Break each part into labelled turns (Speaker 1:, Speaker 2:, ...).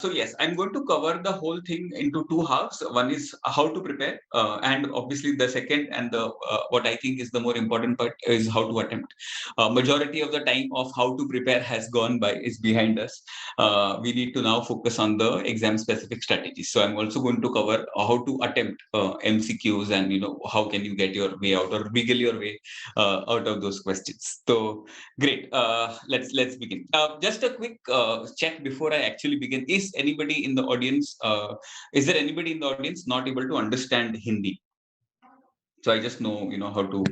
Speaker 1: So yes, I'm going to cover the whole thing into two halves. One is how to prepare, and obviously the second and the what I think is the more important part is how to attempt. Majority of the time of how to prepare has gone by, is behind us. We need to now focus on the exam specific strategies. So I'm also going to cover how to attempt MCQs, and how can you get your way out or wiggle your way out of those questions. So great. Let's begin. Just a quick check before I actually begin. Is there anybody in the audience not able to understand Hindi? So I just know how to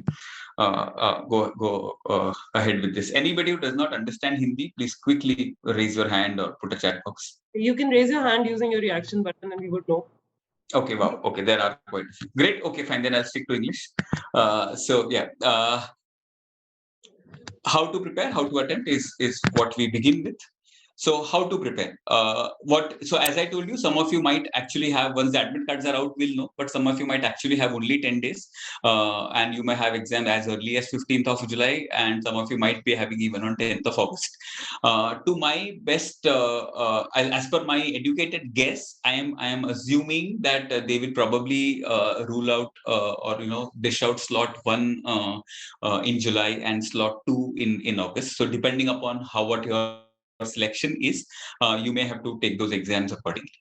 Speaker 1: go ahead with this. Anybody who does not understand Hindi, please quickly raise your hand or put a chat box.
Speaker 2: You can raise your hand using your reaction button, and we would know.
Speaker 1: Okay, wow. Okay, there are quite a few. Great. Okay, fine. Then I'll stick to English. So yeah. How to prepare, how to attempt is what we begin with. So how to prepare? So as I told you, some of you might actually have, once the admit cards are out, we'll know, but some of you might actually have only 10 days, and you may have exam as early as 15th of July, and some of you might be having even on 10th of August. To my best, as per my educated guess, I am assuming that they will probably rule out or dish out slot 1 in July and slot 2 in August. So depending upon what your selection is, you may have to take those exams accordingly.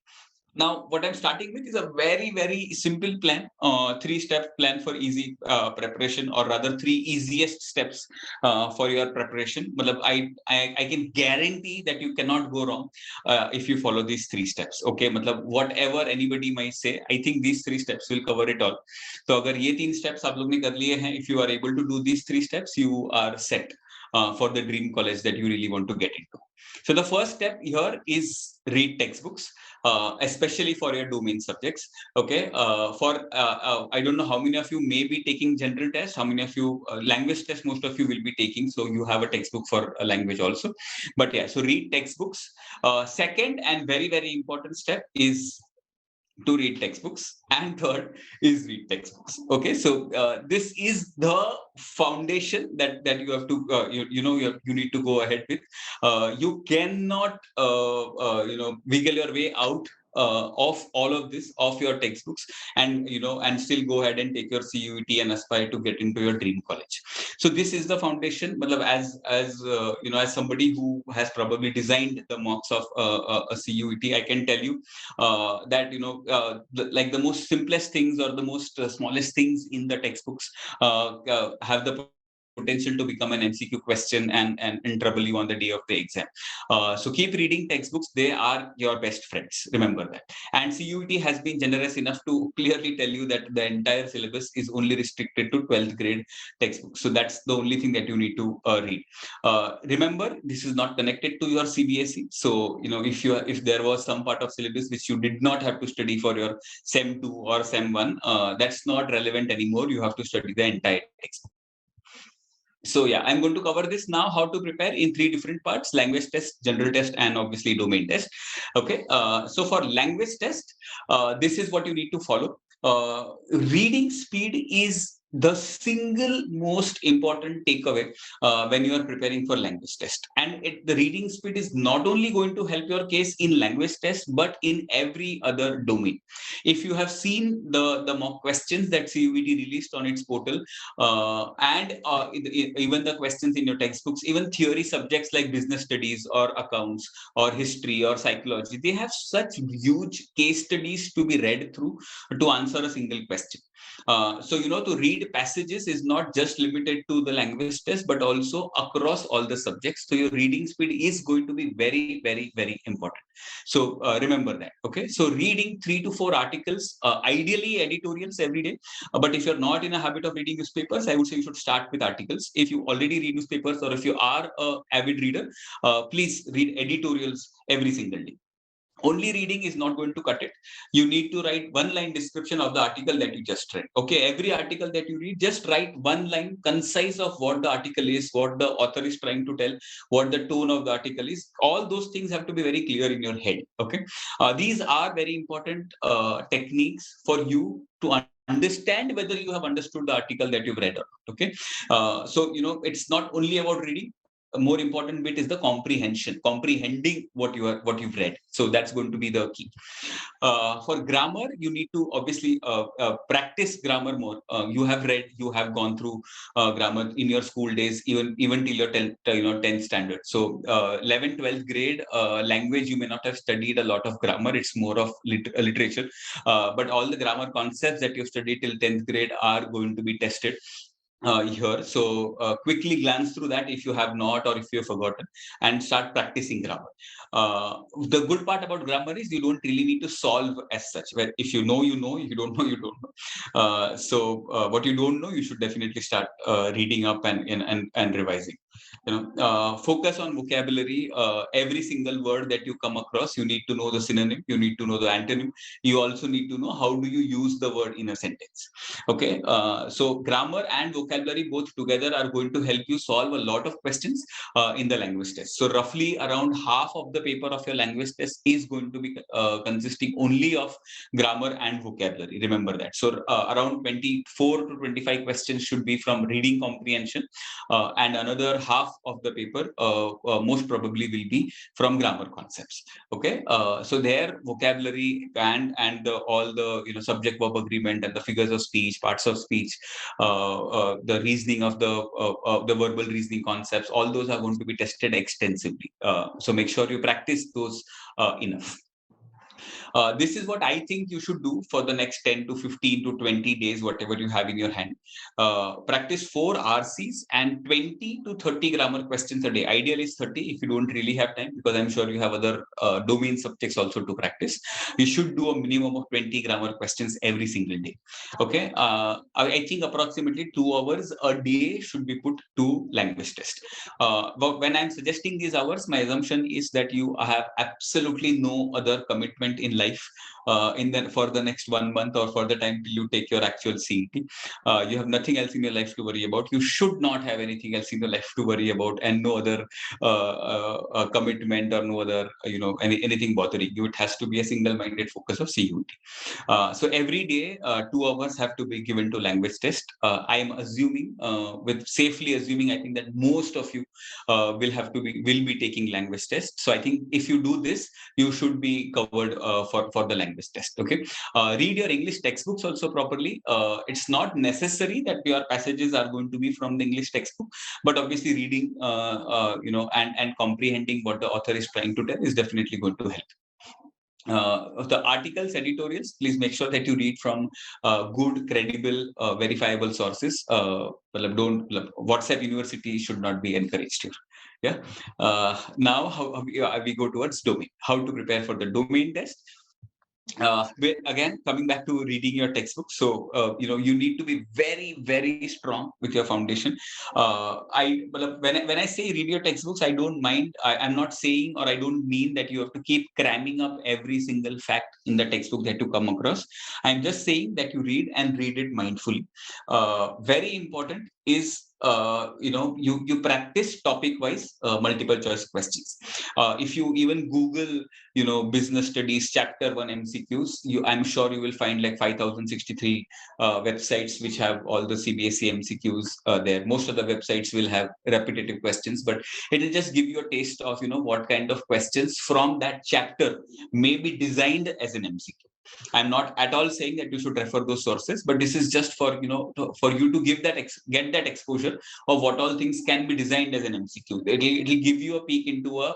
Speaker 1: Now, what I'm starting with is a very, very simple plan, 3-step plan for easy preparation, or rather 3 easiest steps for your preparation. I can guarantee that you cannot go wrong if you follow these 3 steps. Okay, whatever anybody might say, I think these 3 steps will cover it all. So, अगर ये 3 steps आप लोग ने कर लिए हैं, if you are able to do these 3 steps, you are set for the dream college that you really want to get into. So the first step here is read textbooks, especially for your domain subjects. Okay, I don't know how many of you may be taking general test, how many of you language test, most of you will be taking. So you have a textbook for a language also. But yeah, so read textbooks. Second and very, very important step is to read textbooks, and third is read textbooks. Okay, so this is the foundation that you have to you need to go ahead with. You cannot wiggle your way out of all of this, of your textbooks, and still go ahead and take your CUET and aspire to get into your dream college. So this is the foundation. As somebody who has probably designed the mocks of a CUET, I can tell you that like the most simplest things, or the most smallest things in the textbooks have the potential to become an MCQ question and trouble you on the day of the exam. So keep reading textbooks. They are your best friends. Remember that. And CUET has been generous enough to clearly tell you that the entire syllabus is only restricted to 12th grade textbooks. So that's the only thing that you need to read. Remember, this is not connected to your CBSE. So if there was some part of syllabus which you did not have to study for your SEM 2 or SEM 1, that's not relevant anymore. You have to study the entire textbook. So yeah, I'm going to cover this now, how to prepare in 3 different parts: language test, general test, and obviously domain test. Okay, so for language test, this is what you need to follow. Reading speed is the single most important takeaway when you are preparing for language test. And the reading speed is not only going to help your case in language test, but in every other domain. If you have seen the mock questions that CUET released on its portal, and even the questions in your textbooks, even theory subjects like business studies or accounts or history or psychology, they have such huge case studies to be read through to answer a single question. So to read passages is not just limited to the language test, but also across all the subjects. So your reading speed is going to be very, very, very important. So remember that. Okay, so reading 3 to 4 articles, ideally editorials every day. But if you're not in a habit of reading newspapers, I would say you should start with articles. If you already read newspapers, or if you are an avid reader, please read editorials every single day. Only reading is not going to cut it. You need to write 1-line description of the article that you just read. Okay, every article that you read, just write 1 line concise of what the article is, what the author is trying to tell, what the tone of the article is. All those things have to be very clear in your head. Okay, these are very important techniques for you to understand whether you have understood the article that you've read or not. Okay, so it's not only about reading. more important bit is the comprehending what you've read. So that's going to be the key. For grammar, you need to obviously practice grammar more. You have gone through grammar in your school days, even till your 10th standard. So 11th, 12th grade language, you may not have studied a lot of grammar. It's more of literature, but all the grammar concepts that you studied till 10th grade are going to be tested here. So quickly glance through that if you have not, or if you have forgotten, and start practicing grammar. The good part about grammar is you don't really need to solve as such. Where if you know, you know. If you don't know, you don't know. So what you don't know, you should definitely start reading up and revising. Focus on vocabulary. Every single word that you come across, you need to know the synonym. You need to know the antonym. You also need to know how do you use the word in a sentence. Okay, so grammar and vocabulary both together are going to help you solve a lot of questions in the language test. So roughly around half of the paper of your language test is going to be consisting only of grammar and vocabulary. Remember that. So around 24 to 25 questions should be from reading comprehension, and another half of the paper most probably will be from grammar concepts. Okay, so their vocabulary and all the subject verb agreement and the figures of speech, parts of speech, the reasoning of the verbal reasoning concepts, all those are going to be tested extensively. So make sure you practice those enough. This is what I think you should do for the next 10 to 15 to 20 days, whatever you have in your hand. Practice 4 RCs and 20 to 30 grammar questions a day. Ideal is 30 if you don't really have time, because I'm sure you have other domain subjects also to practice. You should do a minimum of 20 grammar questions every single day. Okay, I think approximately 2 hours a day should be put to language test. But when I'm suggesting these hours, my assumption is that you have absolutely no other commitment in life for the next 1 month, or for the time till you take your actual CET. You have nothing else in your life to worry about. You should not have anything else in your life to worry about, and no other commitment, or no other anything bothering you. It has to be a single-minded focus of CUET. So every day, 2 hours have to be given to language test. I am assuming, safely assuming, I think that most of you will be taking language test. So I think if you do this, you should be covered for the language test. Okay, read your English textbooks also properly. It's not necessary that your passages are going to be from the English textbook, but obviously reading and comprehending what the author is trying to tell is definitely going to help. The articles, editorials, please make sure that you read from good, credible, verifiable sources. WhatsApp University should not be encouraged here. Yeah. Now, how we go towards domain. How to prepare for the domain test. Again, coming back to reading your textbook, so you need to be very, very strong with your foundation. When I say read your textbooks, I don't mind. I'm not saying, or I don't mean that you have to keep cramming up every single fact in the textbook that you come across. I'm just saying that you read and read it mindfully. Very important is you practice topic wise multiple choice questions. If you even Google business studies chapter 1 MCQs, I'm sure you will find like 5063 websites which have all the CBSE MCQs there. Most of the websites will have repetitive questions, but it will just give you a taste of what kind of questions from that chapter may be designed as an MCQ. I'm not at all saying that you should refer those sources, but this is just for for you to get that exposure of what all things can be designed as an MCQ. It'll give you a peek into a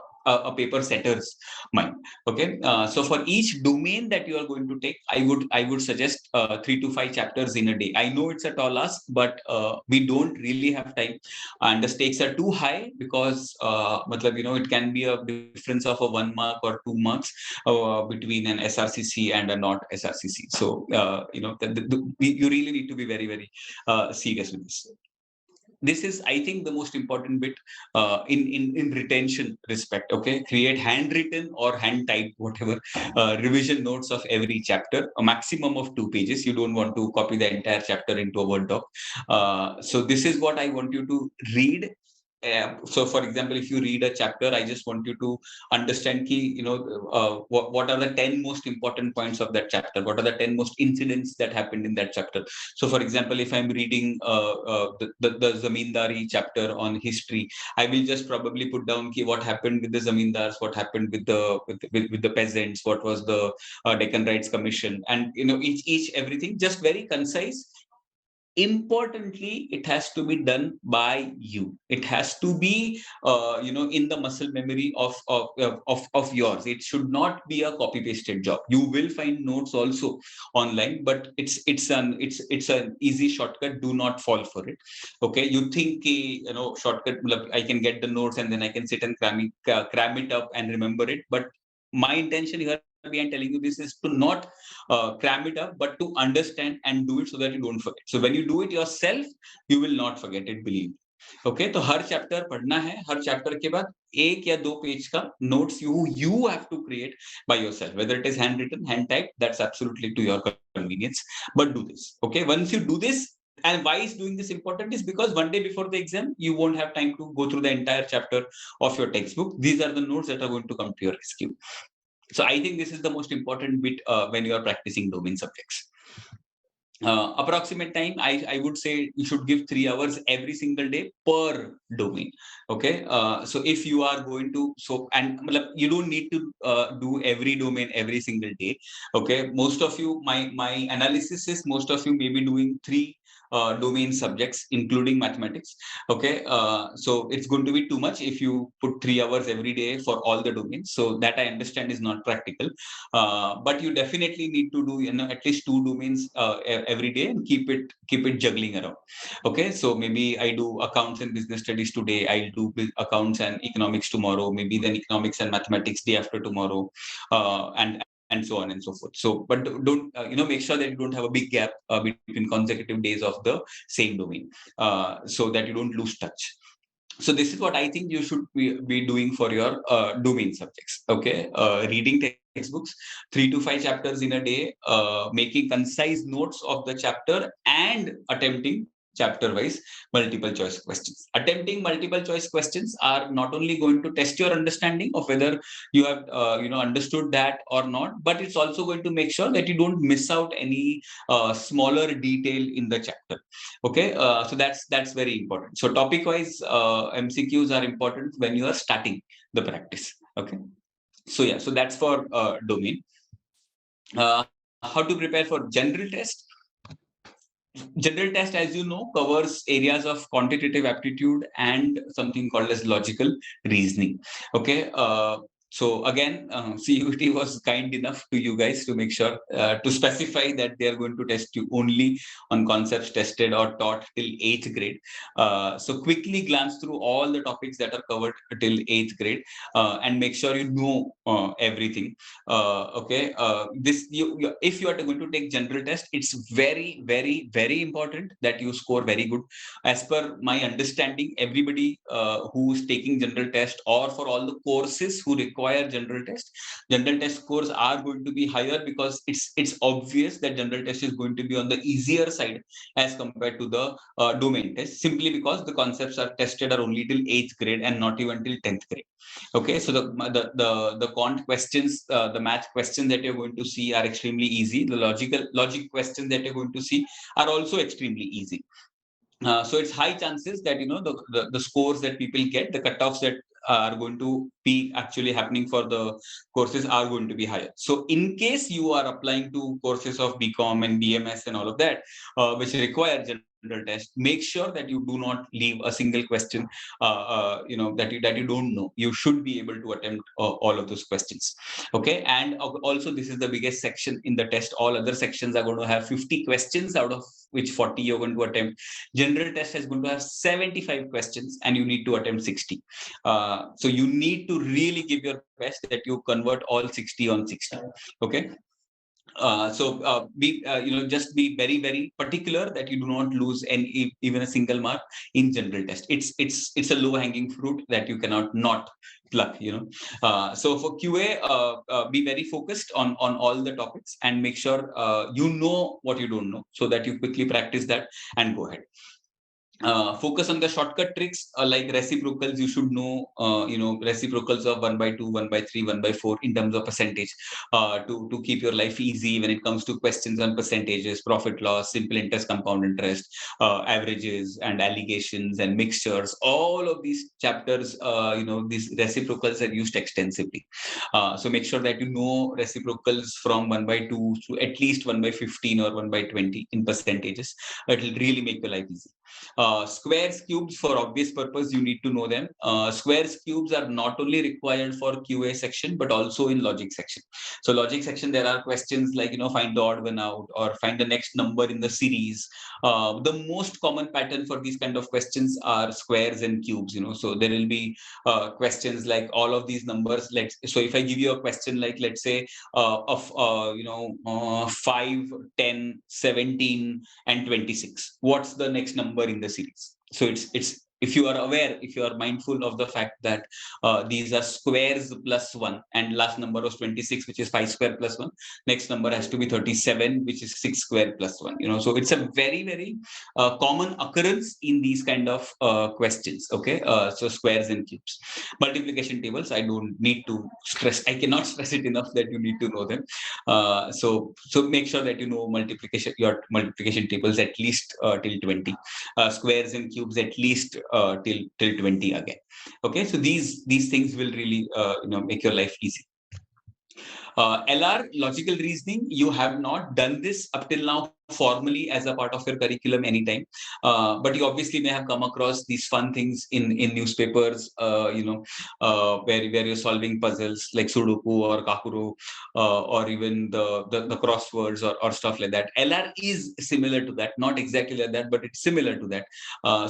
Speaker 1: paper setter's mind. Okay, so for each domain that you are going to take, I would suggest 3 to 5 chapters in a day. I know it's a tall ask, but we don't really have time, and the stakes are too high, because it can be a difference of a 1 mark or 2 marks between an SRCC and a not SRCC. So you really need to be very, very serious with this. This is, I think, the most important bit in retention respect. Okay, create handwritten or hand typed, whatever, revision notes of every chapter, a maximum of 2 pages. You don't want to copy the entire chapter into a Word doc. So this is what I want you to read so for example, if you read a chapter, I just want you to understand key, what are the 10 most important points of that chapter, what are the 10 most incidents that happened in that chapter. So for example, if I'm reading the zamindari chapter on history, I will just probably put down key what happened with the zamindars, what happened with the peasants, what was the Deccan Rights Commission, and each everything, just very concise. Importantly, it has to be done by you. It has to be in the muscle memory of yours. It should not be a copy pasted job. You will find notes also online, but it's an easy shortcut. Do not fall for it. Okay, you think shortcut, I can get the notes and then I can sit and cram it up and remember it. But my intention here behind telling you this is to not cram it up, but to understand and do it so that you don't forget. So when you do it yourself, you will not forget it, believe me. Okay, तो हर chapter पढ़ना है, हर chapter के बाद 1 या 2 page का notes you have to create by yourself, whether it is handwritten, hand typed, that's absolutely to your convenience, but do this. Okay, once you do this, and why is doing this important is because one day before the exam you won't have time to go through the entire chapter of your textbook. These are the notes that are going to come to your rescue. So I think this is the most important bit when you are practicing domain subjects. Approximate time, I would say you should give 3 hours every single day per domain. Okay, so if you are going to, and you don't need to do every domain every single day. Okay, most of you, my analysis is most of you may be doing 3 domain subjects including mathematics. Okay, so it's going to be too much if you put 3 hours every day for all the domains. So that I understand is not practical, but you definitely need to do at least 2 domains every day and keep it juggling around. Okay, so maybe I do accounts and business studies today, I'll do accounts and economics tomorrow, maybe then economics and mathematics day after tomorrow, and so on and so forth. So, but don't make sure that you don't have a big gap between consecutive days of the same domain, so that you don't lose touch. So this is what I think you should be doing for your domain subjects. Okay, reading textbooks, 3 to 5 chapters in a day, making concise notes of the chapter, and attempting chapter wise multiple choice questions. Attempting multiple choice questions are not only going to test your understanding of whether you have understood that or not, but it's also going to make sure that you don't miss out any smaller detail in the chapter. Okay, so that's very important. So topic wise MCQs are important when you are starting the practice. Okay, so yeah, so that's for domain. How to prepare for general test. General test, as you know, covers areas of quantitative aptitude and something called as logical reasoning. Okay, so again, CUET was kind enough to you guys to make sure to specify that they are going to test you only on concepts tested or taught till 8th grade. So quickly glance through all the topics that are covered till 8th grade, and make sure you know everything. Okay, if you are going to take general test, it's very, very, very important that you score very good. As per my understanding, everybody who's taking general test, or for all the courses who require general test scores are going to be higher, because it's obvious that general test is going to be on the easier side as compared to the domain test, simply because the concepts are tested are only till 8th grade and not even till 10th grade. Okay, so the quant questions, the math questions that you're going to see are extremely easy. The logic questions that you're going to see are also extremely easy. So it's high chances that the scores that people get, the cutoffs that are going to be actually happening for the courses are going to be higher. So in case you are applying to courses of BCom and BMS and all of that, which require general test, make sure that you do not leave a single question that you don't know. You should be able to attempt all of those questions. Okay, and also this is the biggest section in the test. All other sections are going to have 50 questions, out of which 40 you're going to attempt. General test is going to have 75 questions and you need to attempt 60. So you need to really give your best that you convert all 60 on 60. Okay, just be very, very particular that you do not lose even a single mark in general test. It's a low hanging fruit that you cannot not pluck. So for QA, be very focused on all the topics and make sure you know what you don't know, so that you quickly practice that and go ahead. Focus on the shortcut tricks like reciprocals. You should know, reciprocals of 1/2, 1/3, 1/4 in terms of percentage, to keep your life easy when it comes to questions on percentages, profit loss, simple interest, compound interest, averages and allegations and mixtures. All of these chapters, these reciprocals are used extensively. So make sure that you know reciprocals from 1/2 to at least 1/15 or 1/20 in percentages. It will really make your life easy. Squares, cubes, for obvious purpose, you need to know them. Squares, cubes are not only required for QA section, but also in logic section. So logic section, there are questions like, find the odd one out or find the next number in the series. The most common pattern for these kind of questions are squares and cubes, so there will be questions like all of these numbers. So if I give you a question like, let's say, of 5, 10, 17, and 26, what's the next number in the series? So it's if you are aware, if you are mindful of the fact that these are squares plus 1, and last number was 26, which is 5 square plus 1, next number has to be 37, which is 6 square plus 1. So it's a very, very common occurrence in these kind of questions. Okay, so squares and cubes. Multiplication tables, I don't need to stress, I cannot stress it enough that you need to know them. So make sure that you know your multiplication tables at least till 20, squares and cubes at least till 20 again. Okay, so these things will really make your life easy. LR, logical reasoning, you have not done this up till now formally as a part of your curriculum anytime, but you obviously may have come across these fun things in newspapers, where you're solving puzzles like Sudoku or Kakuro, or even the crosswords or stuff like that. LR is similar to that, not exactly like that, but it's similar to that.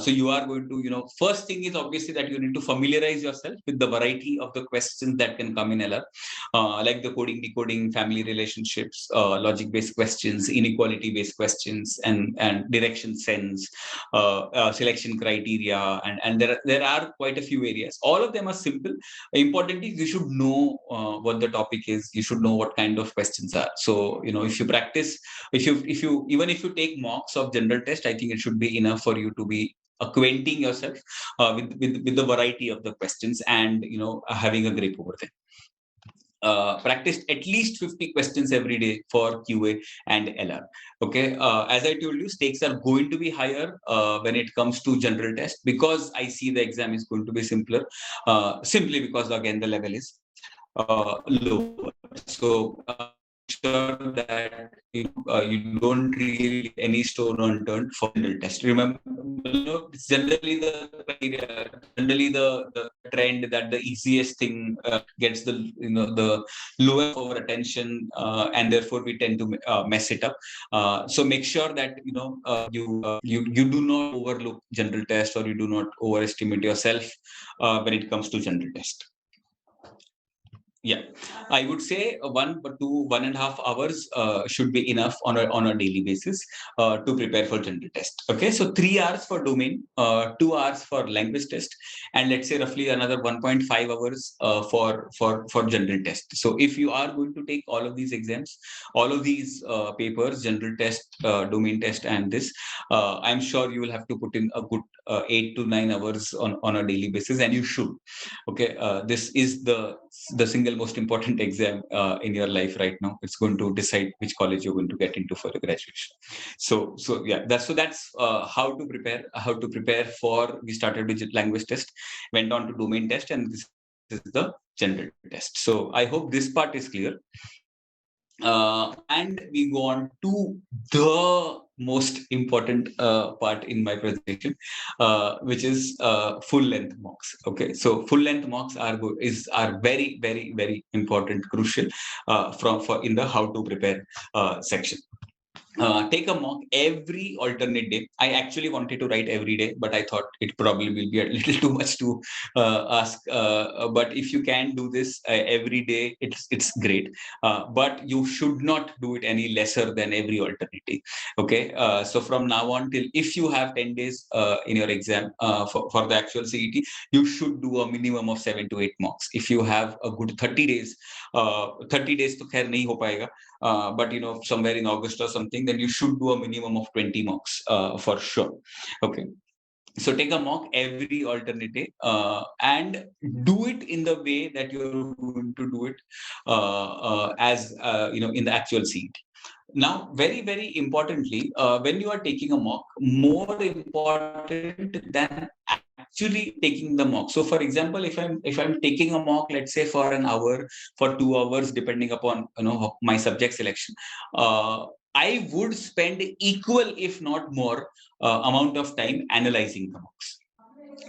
Speaker 1: So you are going to, first thing is obviously that you need to familiarize yourself with the variety of the questions that can come in LR, like the coding, decoding, family relationships, logic-based questions, inequality-based questions, and direction sense, selection criteria, and there are quite a few areas. All of them are simple. Importantly, you should know what the topic is. You should know what kind of questions are. So if you practice, if you even if you take mocks of general test, I think it should be enough for you to be acquainting yourself with the variety of the questions, and having a grip over them. Practiced at least 50 questions every day for QA and LR. Okay, as I told you, stakes are going to be higher when it comes to general test, because I see the exam is going to be simpler, simply because again the level is lower. So sure that you don't really leave any stone unturned for general test. Remember, it's generally the criteria, generally the trend that the easiest thing gets the lowest of our attention, and therefore we tend to mess it up. So make sure that you do not overlook general test, or you do not overestimate yourself when it comes to general test. Yeah, I would say 1 to 1.5 hours should be enough on a daily basis to prepare for general test. Okay, so 3 hours for domain, 2 hours for language test, and let's say roughly another 1.5 hours for general test. So if you are going to take all of these exams, all of these papers, general test, domain test, and this, I'm sure you will have to put in a good 8 to 9 hours on a daily basis, and you should. Okay, this is the single most important exam in your life right now. It's going to decide which college you're going to get into for the graduation. So yeah, that's how to prepare for. We started with language test, went on to domain test, and this is the general test. So I hope this part is clear. And we go on to the most important part in my presentation, which is full length mocks. Okay, so full length mocks are very, very, very important, crucial for in the how to prepare section. Take a mock every alternate day. I actually wanted to write every day, but I thought it probably will be a little too much to ask. But if you can do this every day, it's great. But you should not do it any lesser than every alternate day. Okay. So from now on till, if you have 10 days in your exam for the actual CET, you should do a minimum of 7 to 8 mocks. If you have a good 30 days, 30 days to khair nahi ho paega, but somewhere in August or something, then you should do a minimum of 20 mocks for sure. Okay. So take a mock every alternate day and do it in the way that you're going to do it as in the actual seat. Now, very, very importantly, when you are taking a mock, more important than actually taking the mock. So, for example, if I'm taking a mock, let's say for an hour, for 2 hours, depending upon my subject selection, I would spend equal, if not more, amount of time analyzing the mocks.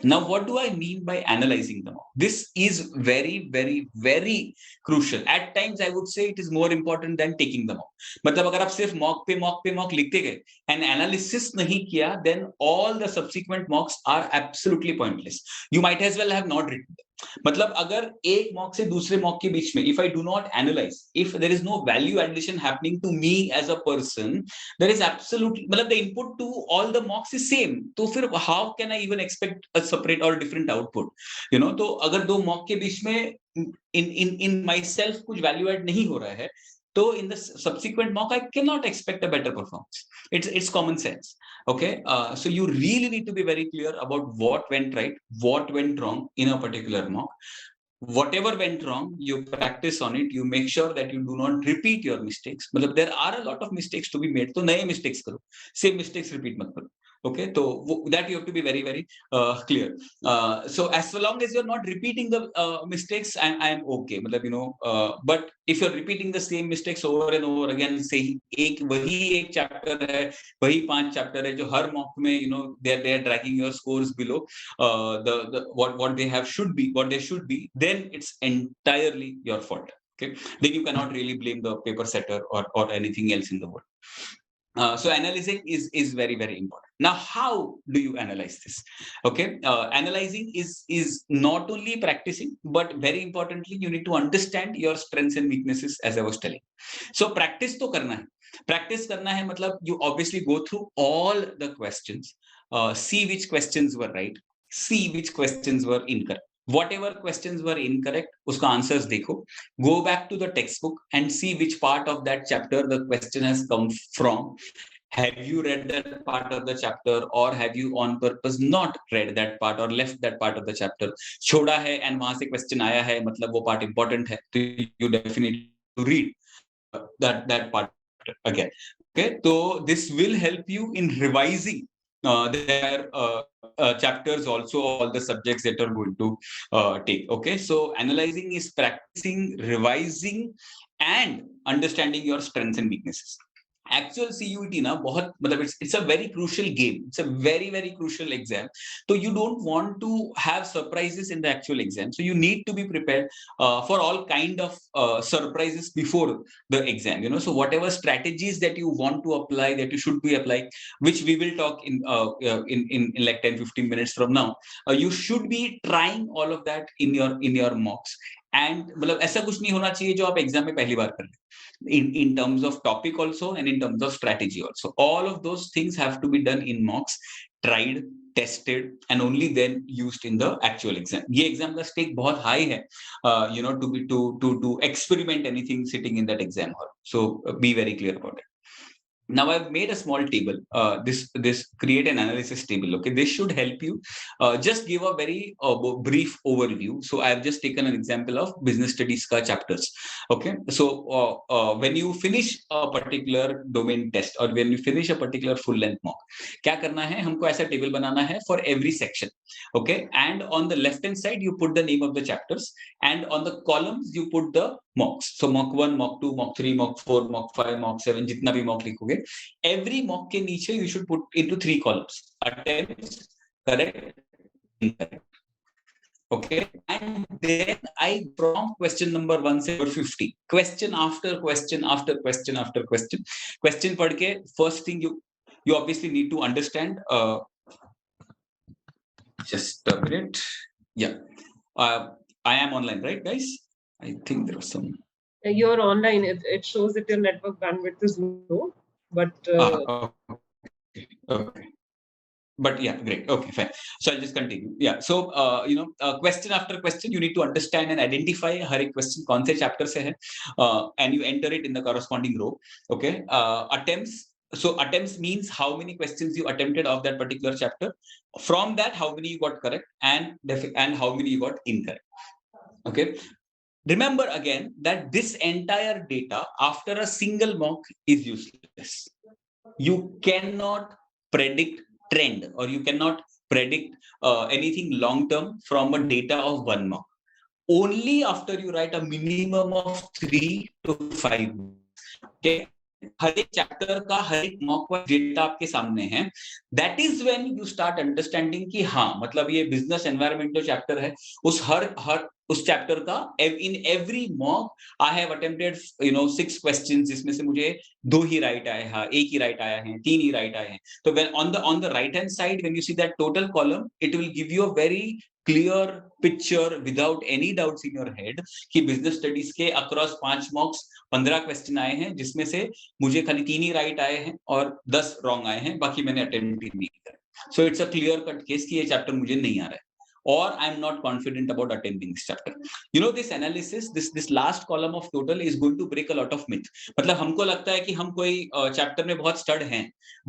Speaker 1: Now, what do I mean by analyzing the mock? This is very, very, very crucial. At times, I would say it is more important than taking the mock. मतलब अगर आप सिर्फ mock पे mock लिखते गए and analysis नहीं किया, then all the subsequent mocks are absolutely pointless. You might as well have not written them. मतलब अगर एक मॉक से दूसरे मॉक के बीच में if I do not analyze, if there is no value addition happening to me as a person, there is absolutely मतलब the input to all the mocks is same, तो फिर how can I even expect a separate or different output? तो अगर दो mock के बीच में in myself कुछ value add नहीं हो रहा है, तो in the subsequent mock I cannot expect a better performance. It's common sense. Okay, so you really need to be very clear about what went right, what went wrong in a particular mock. Whatever went wrong, you practice on it. You make sure that you do not repeat your mistakes. मतलब there are a lot of mistakes to be made, तो नए mistakes करो, same mistakes repeat मत करो. Okay, so that you have to be very, very clear. So as long as you're not repeating the mistakes, I'm okay. मतलब but if you're repeating the same mistakes over and over again, say वही एक chapter है, वही 5 chapter है जो हर mock में they're dragging your scores below the what they should be, then it's entirely your fault. Okay, then you cannot really blame the paper setter or anything else in the world. So analyzing is very, very important. Now, how do you analyze this? Okay, analyzing is not only practicing, but very importantly, you need to understand your strengths and weaknesses, as I was telling. So practice तो करना है. Practice करना है मतलब you obviously go through all the questions, see which questions were right, see which questions were incorrect. Whatever questions were incorrect, uska answers dekho. Go back to the textbook and see which part of that chapter the question has come from. Have you read that part of the chapter, or have you on purpose not read that part or left that part of the chapter? छोड़ा है and वहां से question आया है, मतलब वो part important है, तो you definitely read that part again. Okay, so this will help you in revising their chapters, also all the subjects that are going to take. Okay, so analyzing is practicing, revising, and understanding your strengths and weaknesses. Actual CUET ना बहुत मतलब it's a very crucial game. It's a very, very crucial exam. So you don't want to have surprises in the actual exam. So you need to be prepared for all kind of surprises before the exam. So whatever strategies that you want to apply, that you should be applying, which we will talk in like 10-15 minutes from now, you should be trying all of that in your mocks. And मतलब ऐसा कुछ नहीं होना चाहिए जो आप exam में पहली बार कर लें. In terms of topic also and in terms of strategy also, all of those things have to be done in mocks, tried, tested, and only then used in the actual exam. ये exam का stake बहुत high है, to experiment anything sitting in that exam hall. So be very clear about it. Now I've made a small table. This create an analysis table. Okay, this should help you just give a very brief overview. So I've just taken an example of business studies ka chapters. Okay, so when you finish a particular domain test or when you finish a particular full length mock, क्या करना है? हमको ऐसा table बनाना है for every section. Okay, and on the left hand side you put the name of the chapters, and on the columns you put the mocks. So mock 1, mock 2, mock 3, mock 4, mock 5, mock 7, जितना भी mock लिखोगे, every mock के नीचे you should put into 3 columns: attempts, correct, incorrect. Okay, and then I from question number 1 से 50, question after question after question after question पढ़ के first thing you obviously need to understand. Just a minute. Yeah, I am online, right, guys? I think there was some.
Speaker 2: You're online. It shows that your network bandwidth is low, but
Speaker 1: okay. But yeah, great. Okay, fine. So I'll just continue. Yeah. So question after question, you need to understand and identify हर एक question कौन से chapter से है, and you enter it in the corresponding row. Okay. Attempts So attempts means how many questions you attempted of that particular chapter. From that, how many you got correct, and how many you got incorrect. Okay. Remember again that this entire data after a single mock is useless. You cannot predict trend, or you cannot predict anything long term from a data of one mock. Only after you write a minimum of 3 to 5 okay, हर एक chapter का हर एक mock wise data आपके सामने है, that is when you start understanding कि हाँ मतलब ये बिजनेस एनवायरनमेंट जो चैप्टर है उस हर उस चैप्टर का in every mock I have attempted 6 questions, जिसमें से मुझे 2 ही राइट आए हैं, 1 ही राइट आया है, 3 ही राइट आए हैं. तो when on the right hand side when you see that total column, it will give you a very clear picture without any doubts in your head कि बिजनेस स्टडीज के across 5 मॉक्स 15 question आए हैं, जिसमें से मुझे खाली 3 ही राइट आए हैं और 10 रॉन्ग आए हैं, बाकी मैंने अटेम्प्ट ही नहीं किया. So it's a clear cut case कि ये चैप्टर मुझे नहीं आ रहा है, or I'm not confident about attending this chapter. This analysis, this last column of total is going to break a lot of myth. मतलब हमको लगता है कि हम कोई चैप्टर में बहुत स्टड हैं,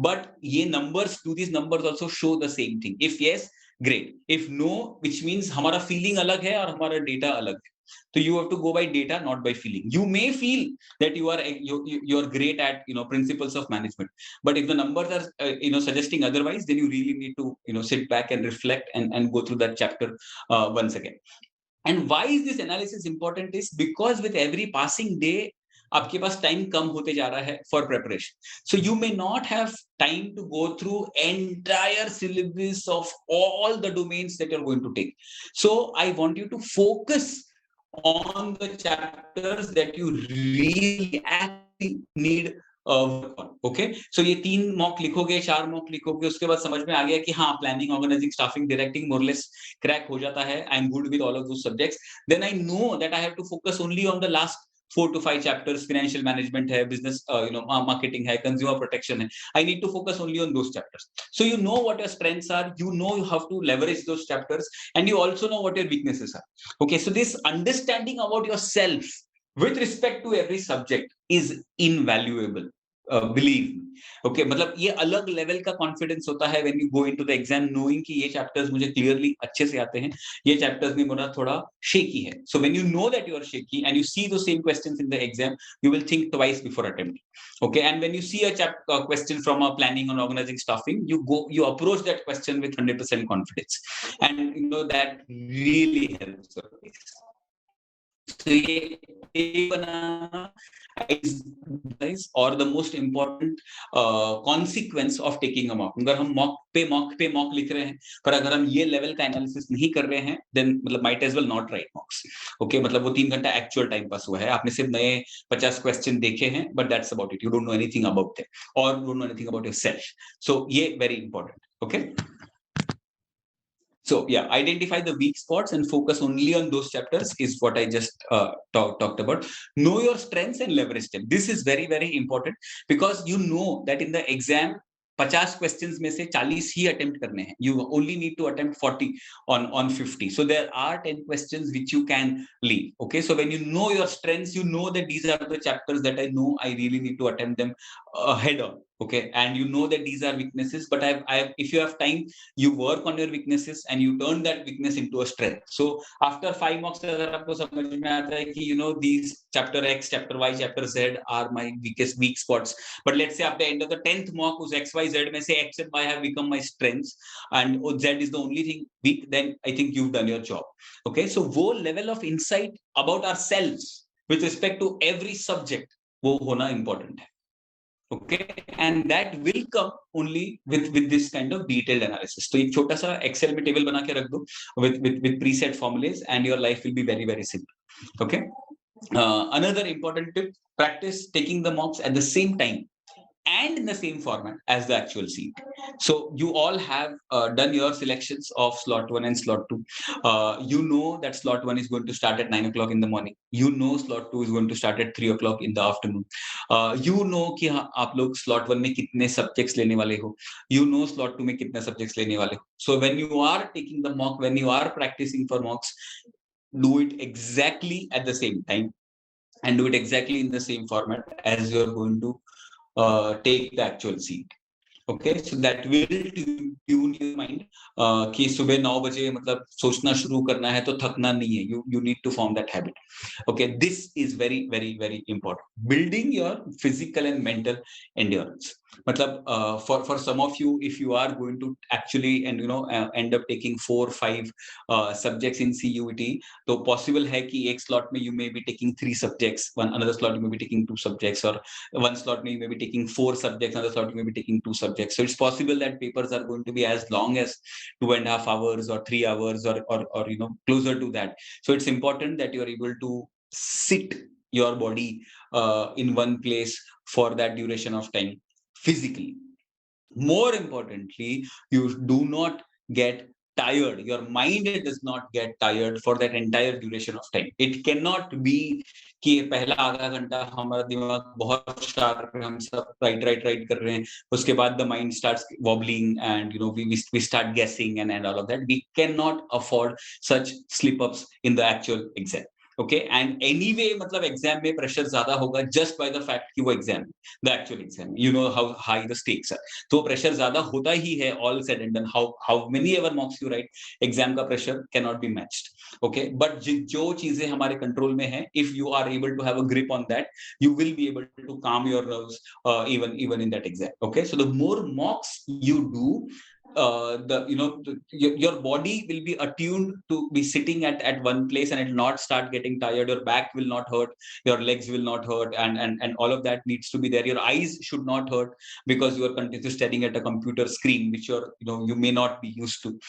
Speaker 1: but ये numbers, do these numbers also show the same thing? If yes, great. If no, which means हमारा feeling अलग है और हमारा data अलग है. So you have to go by data, not by feeling. You may feel that you are great at principles of management, but if the numbers are suggesting otherwise, then you really need to sit back and reflect and go through that chapter once again. And why is this analysis important is because with every passing day आपके पास time कम होते जा रहा है for preparation. So you may not have time to go through entire syllabus of all the domains that you're going to take. So I want you to focus on the chapters that you really actually need work on. Okay, so ये 3 mock लिखोगे, 4 mock लिखोगे, उसके बाद समझ में आ गया कि हाँ planning, organizing, staffing, directing more or less crack हो जाता है. I am good with all of those subjects. Then I know that I have to focus only on the last 4 to 5 chapters. Financial management है, business marketing है, consumer protection है. I need to focus only on those chapters. So you know what your strengths are, you know you have to leverage those chapters, and you also know what your weaknesses are. Okay, so this understanding about yourself with respect to every subject is invaluable. Believe me. Okay, मतलब ये अलग level का confidence होता है when you go into the exam knowing कि ये chapters मुझे clearly अच्छे से आते हैं, ये चैप्टर्स में मेरा थोड़ा shaky है. So when you know that you are shaky and you see those same questions in the exam, you will think twice before attempting. Okay, and when you see a question from a planning on organizing staffing, you approach that question with 100% confidence, and that really helps. So ये बनाना is or the most important consequence of taking a mock. अगर हम mock लिख रहे हैं, पर अगर हम ये लेवल का एनालिसिस नहीं कर रहे हैं, then मतलब might as well not write mocks. Okay, मतलब वो 3 घंटा एक्चुअल टाइम पास हुआ है, आपने सिर्फ नए 50 क्वेश्चन देखे हैं, but that's about it. You don't know anything about them, or don't know anything about yourself. So ये very important. Okay. So yeah, identify the weak spots and focus only on those chapters is what I just talked about. Know your strengths and leverage them. This is very, very important because you know that in the exam 50 questions में से 40 ही attempt करने हैं. You only need to attempt 40 on 50. So there are 10 questions which you can leave. Okay, so when you know your strengths, you know that these are the chapters that I know I really need to attempt them head on. Okay, and you know that these are weaknesses, but if you have time, you work on your weaknesses and you turn that weakness into a strength. So after 5 mocks अगर आपको समझ में आता है कि these chapter X, chapter Y, chapter Z are my weak spots, but let's say at the end of the 10th mock उस X, Y, Z में से X and Y have become my strengths and Z is the only thing weak, then I think you've done your job. Okay, so वो level of insight about ourselves with respect to every subject वो होना important है. Okay, and that will come only with this kind of detailed analysis. तो एक छोटा सा Excel में table बना के रख दो with preset formulas and your life will be very, very simple. Okay. Another important tip: practice taking the mocks at the same time and in the same format as the actual seat. So you all have done your selections of slot 1 and slot 2. You know that slot 1 is going to start at 9 o'clock in the morning. You know slot 2 is going to start at 3 o'clock in the afternoon. You know कि आप लोग slot 1 में कितने subjects लेने वाले हो. You know slot 2 में कितने subjects लेने वाले हो. So when you are taking the mock, when you are practicing for mocks, do it exactly at the same time and do it exactly in the same format as you're going to take the actual seat. Okay, so that will tune your mind कि सुबह 9 बजे मतलब सोचना शुरू करना है तो थकना नहीं है. You need to form that habit. Okay, this is very very very important. Building your physical and mental endurance. मतलब for some of you, if you are going to actually and end up taking 4-5 subjects in CUET, तो possible है कि एक slot में you may be taking 3 subjects, another slot you may be taking 2 subjects, or one slot you may be taking 4 subjects, another slot you may be taking 2 subjects. So it's possible that papers are going to be as long as 2.5 hours or 3 hours or closer to that. So it's important that you are able to sit your body in one place for that duration of time physically. More importantly, you do not get tired. Your mind does not get tired for that entire duration of time. It cannot be कि पहला आधा घंटा हमारा दिमाग बहुत sharp है, हम सब राइट कर रहे हैं, उसके बाद the mind starts wobbling and we start guessing and all of that. We cannot afford such slip ups in the actual exam. Okay, and anyway मतलब एग्जाम में प्रेशर ज्यादा होगा just by the fact कि वो exam, the actual exam, you know how high the stakes are. तो pressure ज्यादा होता ही है. All said and done, how many ever mocks you write, exam का pressure cannot be matched. Okay, but जो चीजें हमारे कंट्रोल में है, if you are able to have a grip on that, you will be able to calm your nerves even in that exam. Okay, so the more mocks you do, your body will be attuned to be sitting at one place, and it will not start getting tired. Your back will not hurt, your legs will not hurt, and all of that needs to be there. Your eyes should not hurt because you are continuously staring at a computer screen, which you may not be used to,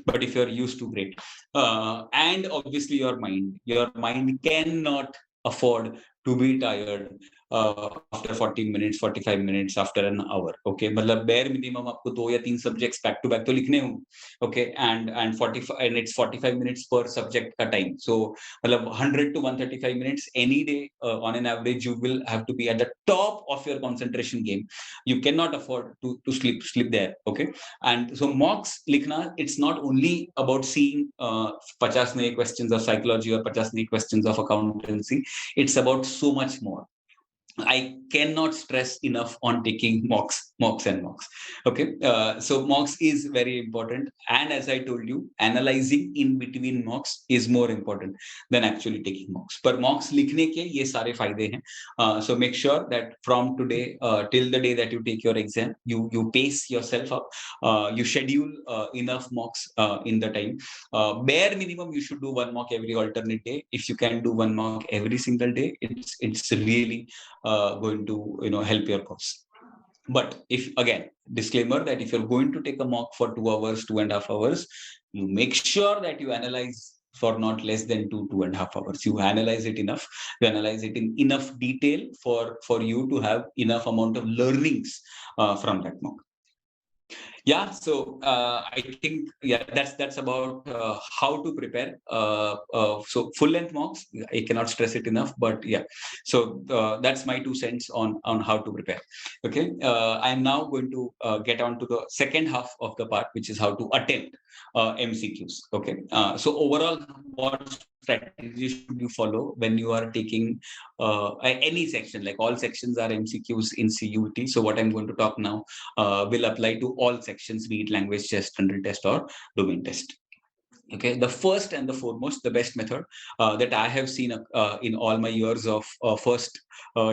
Speaker 1: but if you're used to, great. And obviously your mind cannot afford to be tired after 40 minutes, 45 minutes, after an hour. Okay, मतलब bare minimum आपको 2 या 3 subjects back to back तो लिखने होंगे. Okay, and 45, and it's 45 minutes per subject का time. So मतलब 100 to 135 minutes any day on an average, you will have to be at the top of your concentration game. You cannot afford to sleep there. Okay, and so mocks लिखना, it's not only about seeing 50 नए questions of psychology or 50 नए questions of accountancy. It's about so much more. I cannot stress enough on taking mocks. Okay, so mocks is very important, and as I told you, analyzing in between mocks is more important than actually taking mocks. पर mocks लिखने के ये सारे फायदे हैं. So make sure that from today till the day that you take your exam, you pace yourself up, you schedule enough mocks in the time. Bare minimum you should do 1 mock every alternate day. If you can do 1 mock every single day, it's really going to help your cause. But if, again, disclaimer, that if you're going to take a mock for 2 hours, 2.5 hours, you make sure that you analyze for not less than 2.5 hours. You analyze it enough, you analyze it in enough detail for you to have enough amount of learnings from that mock. Yeah, so I think that's about how to prepare. So full length mocks, I cannot stress it enough, but yeah, so that's my 2 cents on how to prepare. Okay, I'm now going to get on to the second half of the part, which is how to attempt MCQs. Okay, so overall, what strategy should you follow when you are taking any section? Like, all sections are MCQs in CUET. So what I'm going to talk now will apply to all sections, be it language test, general test, or domain test. Okay, the first and the foremost, the best method that I have seen in all my years of first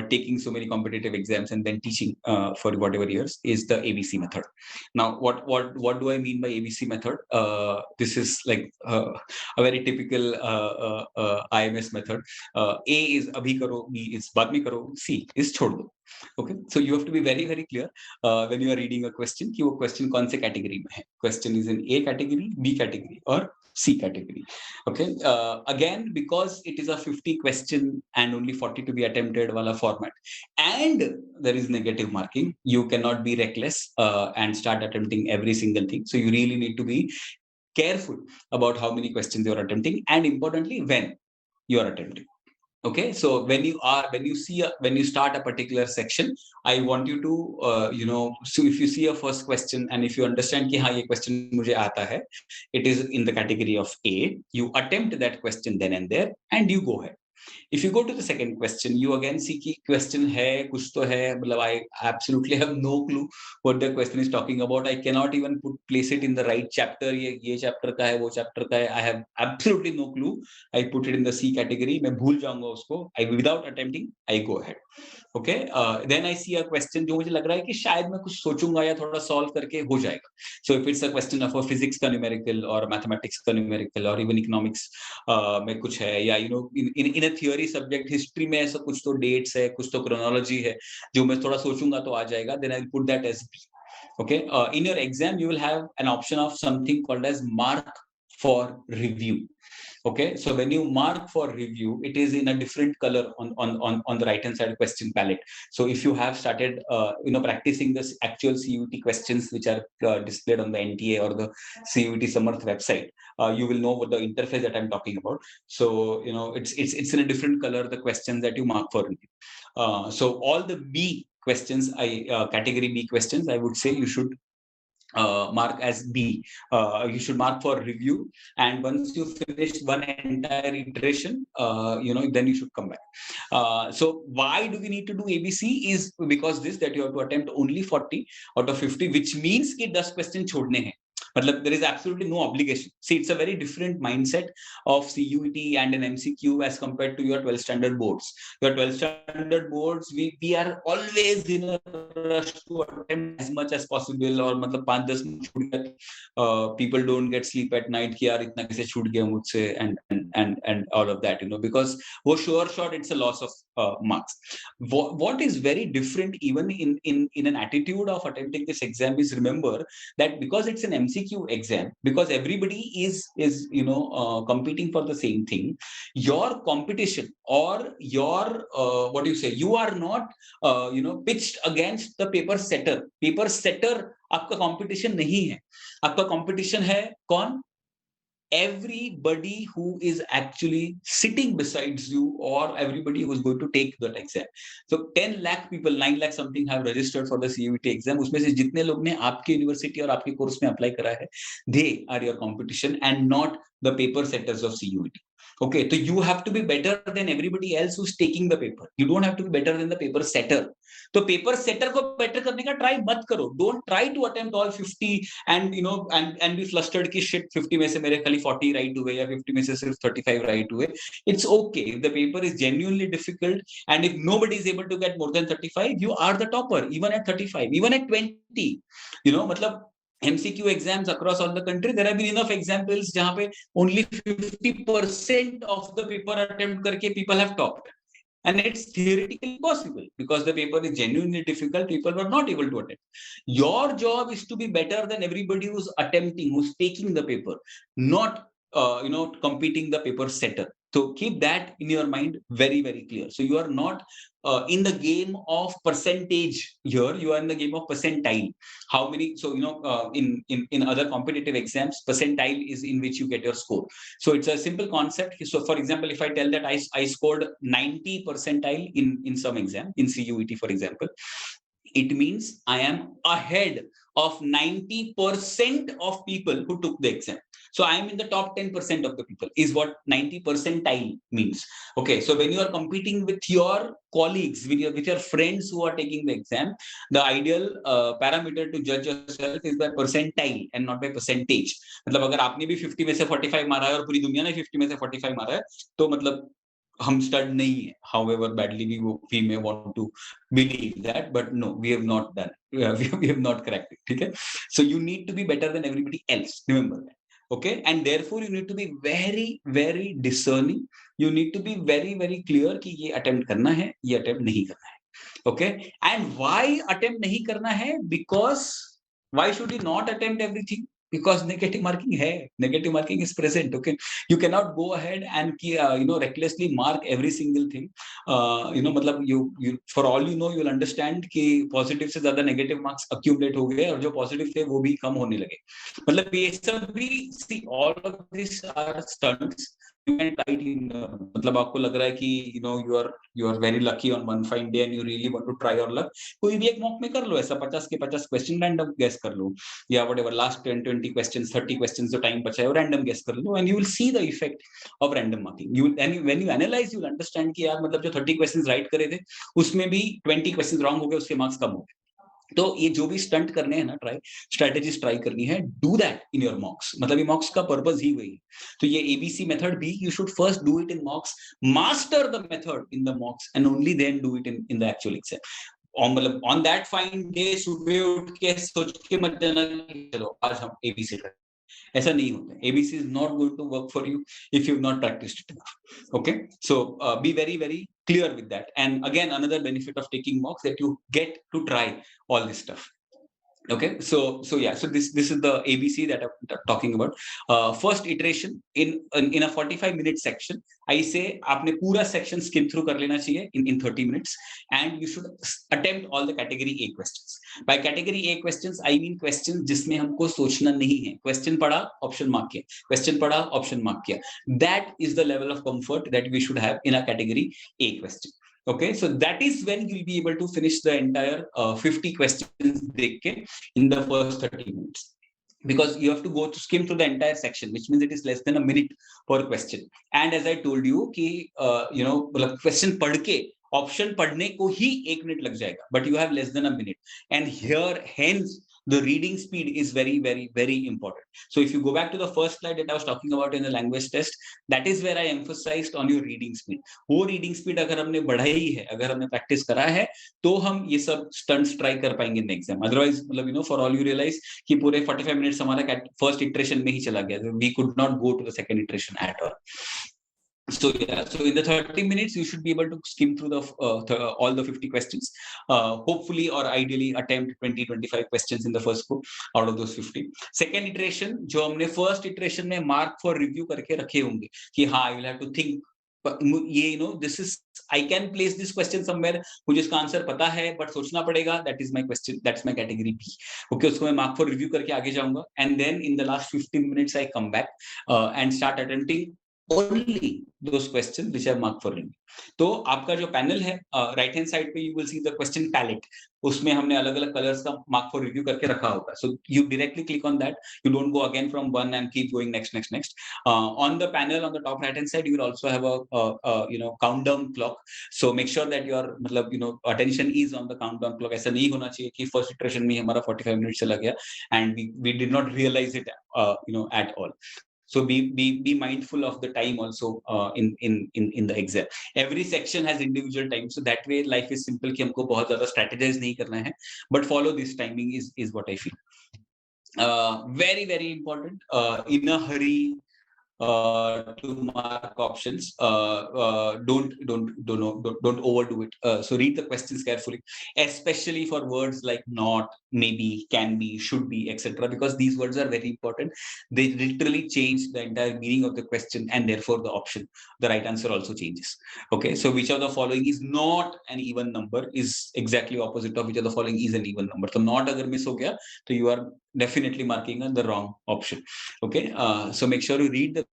Speaker 1: taking so many competitive exams and then teaching for whatever years, is the ABC method. Now, what do I mean by ABC method? This is like a very typical IMS method. A is abhi karo, B is बाद में करो, C is छोड़ दो. Okay, so you have to be very very clear when you are reading a question कि वो question कौन से category में है. Question is in A category, B category, or C category. Okay, again, because it is a 50 question and only 40 to be attempted wala format, and there is negative marking, you cannot be reckless and start attempting every single thing. So you really need to be careful about how many questions you are attempting, and importantly, when you are attempting. Okay, so when you start a particular section, I want you to so if you see a first question and if you understand कि हाँ ये question मुझे आता है, it is in the category of A, you attempt that question then and there and you go ahead. If you go to the second question, you again see कि question है कुछ तो है, मतलब I absolutely have no clue what the question is talking about. I cannot even place it in the right chapter. ये chapter का है, वो chapter का है. I have absolutely no clue. I put it in the C category. मैं भूल जाऊंगा उसको. Without attempting, I go ahead. Okay. Then I see a question जो मुझे लग रहा है कि शायद मैं कुछ सोचूंगा या थोड़ा solve करके हो जाएगा. So if it's a question of a physics का numerical or mathematics का numerical or even economics में कुछ है, या in a theory subject history में ऐसा कुछ तो dates है, कुछ तो chronology है जो मैं थोड़ा सोचूंगा तो आ जाएगा. Then I'll put that as B. Okay. In your exam you will have an option of something called as mark for review. Okay, so when you mark for review, it is in a different color on the right hand side question palette. So if you have started practicing this actual CUET questions which are displayed on the NTA or the CUET Samarth website, you will know what the interface that I'm talking about. So it's in a different color, the questions that you mark for review. So all the B questions, category B questions, I would say you should mark as B. You should mark for review, and once you finish one entire iteration, then you should come back. So why do we need to do ABC? Is because that you have to attempt only 40 out of 50, which means कि 10 question छोड़ने हैं. Matlab, there is absolutely no obligation. See, it's a very different mindset of CUET and an MCQ as compared to your 12 standard boards. Your 12 standard boards, we are always in a rush to attempt as much as possible. और मतलब 5-10 minute छूट गया, people don't get sleep at night कि यार इतना कैसे छूट गया मुझसे, and all of that, because वो sure shot it's a loss of marks. What is very different even in an attitude of attempting this exam is, remember that because it's an MCQ exam, because everybody is competing for the same thing, your competition or your you are not pitched against the paper setter. आपका competition नहीं है. आपका competition है कौन? Everybody who is actually sitting besides you, or everybody who is going to take that exam. So 10 lakh people, 9 lakh something have registered for the CUET exam. उसमें से जितने लोग ने आपके यूनिवर्सिटी और आपके कोर्स में अप्लाई करा है, they are your competition and not the paper setters of CUET. Okay, so you have to be better than everybody else who's taking the paper. You don't have to be better than the paper setter. तो paper setter को better करने का try मत करो. Don't try to attempt all 50 and be flustered कि shit 50 में से मेरे खाली 40 राइट हुए या 50 में से सिर्फ 35 राइट हुए. It's okay if the paper is genuinely difficult and if nobody is able to get more than 35, you are the topper even at 35, even at 20. मतलब MCQ exams across all the country, there have been enough examples जहाँ पे only 50% of the paper attempt करके people have topped. And it's theoretically possible because the paper is genuinely difficult. People were not able to attempt. Your job is to be better than everybody who's attempting, who's taking the paper, not competing the paper setter. So keep that in your mind very, very clear. So you are not in the game of percentage here. You are in the game of percentile. How many? So in other competitive exams, percentile is in which you get your score. So it's a simple concept. So for example, if I tell that I scored 90 percentile in some exam, in CUET for example, it means I am ahead of 90% of people who took the exam. So I am in the top 10% of the people is what 90 percentile means. Okay, so when you are competing with your colleagues, with your friends who are taking the exam, the ideal parameter to judge yourself is by percentile and not by percentage. मतलब अगर आपने भी 50 में से 45 मारा है और पूरी दुनिया ने 50 में से 45 मारा है, तो मतलब हम स्टड नहीं है. However badly we may want to believe that, but no, we have not done it. We have not cracked it. ठीक है? So you need to be better than everybody else. Remember that. Okay, and therefore you need to be very, very discerning. You need to be very, very clear कि ये attempt करना है, ये attempt नहीं करना है. Okay, and why attempt नहीं करना है? Because why should you not attempt everything? Because negative marking है, negative marking is present. Okay, you cannot go ahead and recklessly mark every single thing. मतलब you for all you know you'll understand कि positive से ज़्यादा negative marks accumulate हो गए और जो positive थे वो भी कम होने लगे. मतलब ये सब भी, see, all of these are stunts can try it in मतलब आपको लग रहा है कि you are very lucky on one fine day and you really want to try your luck, कोई भी एक मॉक में कर लो ऐसा 50 के 50 क्वेश्चन रैंडम गेस कर लो, या whatever last 10-20 questions 30 questions जो टाइम बचा है वो रैंडम गेस कर लो, and you will see the effect of random marking. When you analyze you will understand कि यार मतलब जो 30 questions राइट करे थे उसमें भी 20 questions रॉन्ग हो गए, उसके मार्क्स कम हो गए. तो ये जो भी स्टंट करने हैं ना, स्ट्रेटेजीज ट्राई करनी है, डू दैट इन योर मॉक्स. मतलब ये मॉक्स का पर्पस ही वही है. तो ये एबीसी मेथड भी you should first do it in mocks, master the method in the mocks, and only then do it in the actual exam. और मतलब ऑन दैट फाइन डे सुबह उठ के सोच के मत जाना कि चलो आज हम एबीसी करें. ऐसा नहीं होता. ABC is not going to work for you if you've not practiced it enough. Okay, so be very very clear with that. And again, another benefit of taking mocks that you get to try all this stuff. Okay, so yeah, so this is the ABC that I'm talking about. First iteration in a 45-minute section, I say आपने पूरा section skim through कर लेना चाहिए in 30 minutes, and you should attempt all the category A questions. By category A questions I mean questions जिसमें हमको सोचना नहीं है. Question पढ़ा, option mark किया, question पढ़ा, option mark किया. That is the level of comfort that we should have in a category A question. Okay, so that is when you'll be able to finish the entire 50 questions in the first 30 minutes, because you have to go to skim through the entire section, which means it is less than a minute per question. And as I told you कि question पढ़ के option पढ़ने को ही 1 minute लग जाएगा, but you have less than a minute, and here hence the reading speed is very very very important. So if you go back to the first slide that I was talking about in the language test, that is where I emphasized on your reading speed. वो reading speed अगर हमने बढ़ाई है, अगर हमने practice करा है, तो हम ये सब stunts try कर पाएंगे in the exam. Otherwise मतलब for all you realize कि पूरे 45 minutes हमारा first iteration में ही चला गया. We could not go to the second iteration at all. So yeah, so in the 30 minutes you should be able to skim through all the 50 questions, hopefully or ideally attempt 20-25 questions in the first group out of those 50. Second iteration जो हमने first iteration में mark for review करके रखे होंगे कि हाँ, you will have to think, ये this is, I can place this question somewhere, मुझे इसका आंसर पता है but सोचना पड़ेगा, that is my question, that's my category B. Okay, उसको मैं mark for review करके आगे जाऊंगा, and then in the last 15 minutes I come back and start attempting only those questions which are marked for review. तो आपका जो panel है right hand side पे, you will see the question palette, उसमें हमने अलग अलग कलर्स का मार्क फॉर रिव्यू करके रखा होगा. So you directly click on that, you don't go again from one and keep going next. On the panel on the top right hand side you will also have a countdown clock. So make sure that your मतलब attention is on the countdown clock. ऐसा नहीं होना चाहिए कि first iteration में हमारा 45 minute चला गया and we did not realise it at all. So be mindful of the time also in the exam. Every section has individual time, so that way life is simple कि हमको बहुत ज़्यादा strategize नहीं करना है, but follow this timing is what I feel. Very very important. In a hurry to mark options, don't overdo it. So read the questions carefully, especially for words like not, maybe, can be, should be, etc., because these words are very important. They literally change the entire meaning of the question, and therefore the option, the right answer, also changes. Okay, so which of the following is not an even number is exactly opposite of which of the following is an even number. So not अगर miss हो गया तो you are definitely marking the wrong option. Okay, so make sure you read the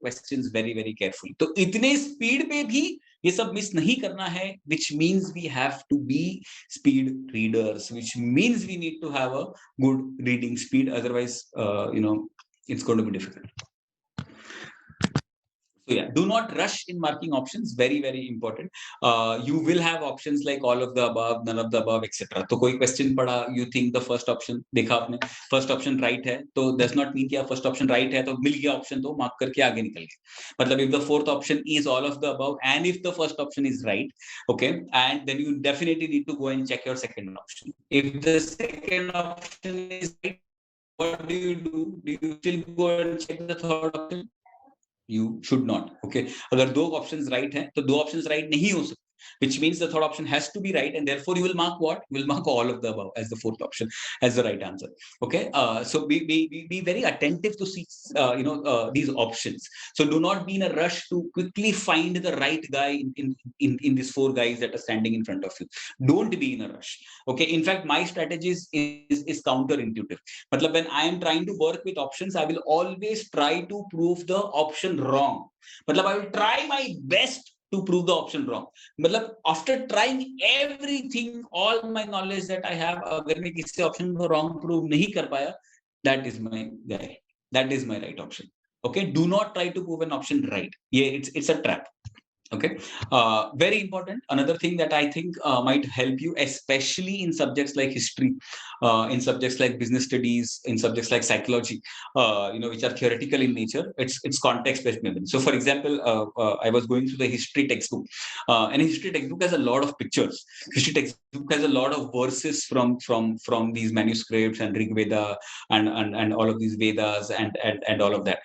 Speaker 1: questions very very carefully. तो इतने speed पे भी ये सब मिस नहीं करना है, which means we have to be speed readers, which means we need to have a good reading speed, otherwise it's going to be difficult. So yeah, do not rush in marking options. Very very important. You will have options like all of the above, none of the above, etc. तो कोई question पढ़ा, you think the first option, देखा आपने first option right है, तो does not mean कि आप first option right है तो मिल गया option तो mark करके आगे निकल गए. मतलब if the fourth option is all of the above and if the first option is right, okay, and then you definitely need to go and check your second option. If the second option is right, what do you do? Do you still go and check the third option? You should not. Okay, अगर दो options right हैं तो दो options right नहीं हो सकते. which means the third option has to be right, and therefore you will mark what? You will mark all of the above as the fourth option as the right answer. Okay, so be very attentive to see these options. So do not be in a rush to quickly find the right guy in these four guys that are standing in front of you. Don't be in a rush. Okay, in fact, my strategy is counterintuitive. Matlab, when I am trying to work with options, I will always try to prove the option wrong. Matlab, I will try my best to prove the option wrong. Matlab, after trying everything, all my knowledge that I have, agar मैं किसी option को wrong prove नहीं कर पाया, that is my guy. That is my right option. Okay, do not try to prove an option right. Yeah, it's a trap. Okay, very important. Another thing that I think might help you, especially in subjects like history, in subjects like business studies, in subjects like psychology, which are theoretical in nature. It's context-based memory. So, for example, I was going through the history textbook, and history textbook has a lot of pictures. History textbook has a lot of verses from these manuscripts and Rig Veda and all of these Vedas and all of that.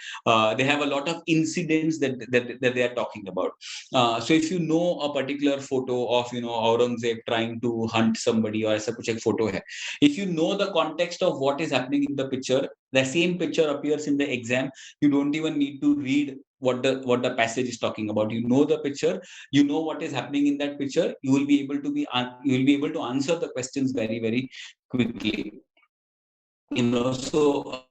Speaker 1: They have a lot of incidents that they are talking about. So if you know a particular photo of Aurangzeb trying to hunt somebody, or ऐसा कुछ एक photo है, if you know the context of what is happening in the picture, the same picture appears in the exam. You don't even need to read what the passage is talking about. You know the picture, you know what is happening in that picture. You will be able to answer the questions very, very quickly. So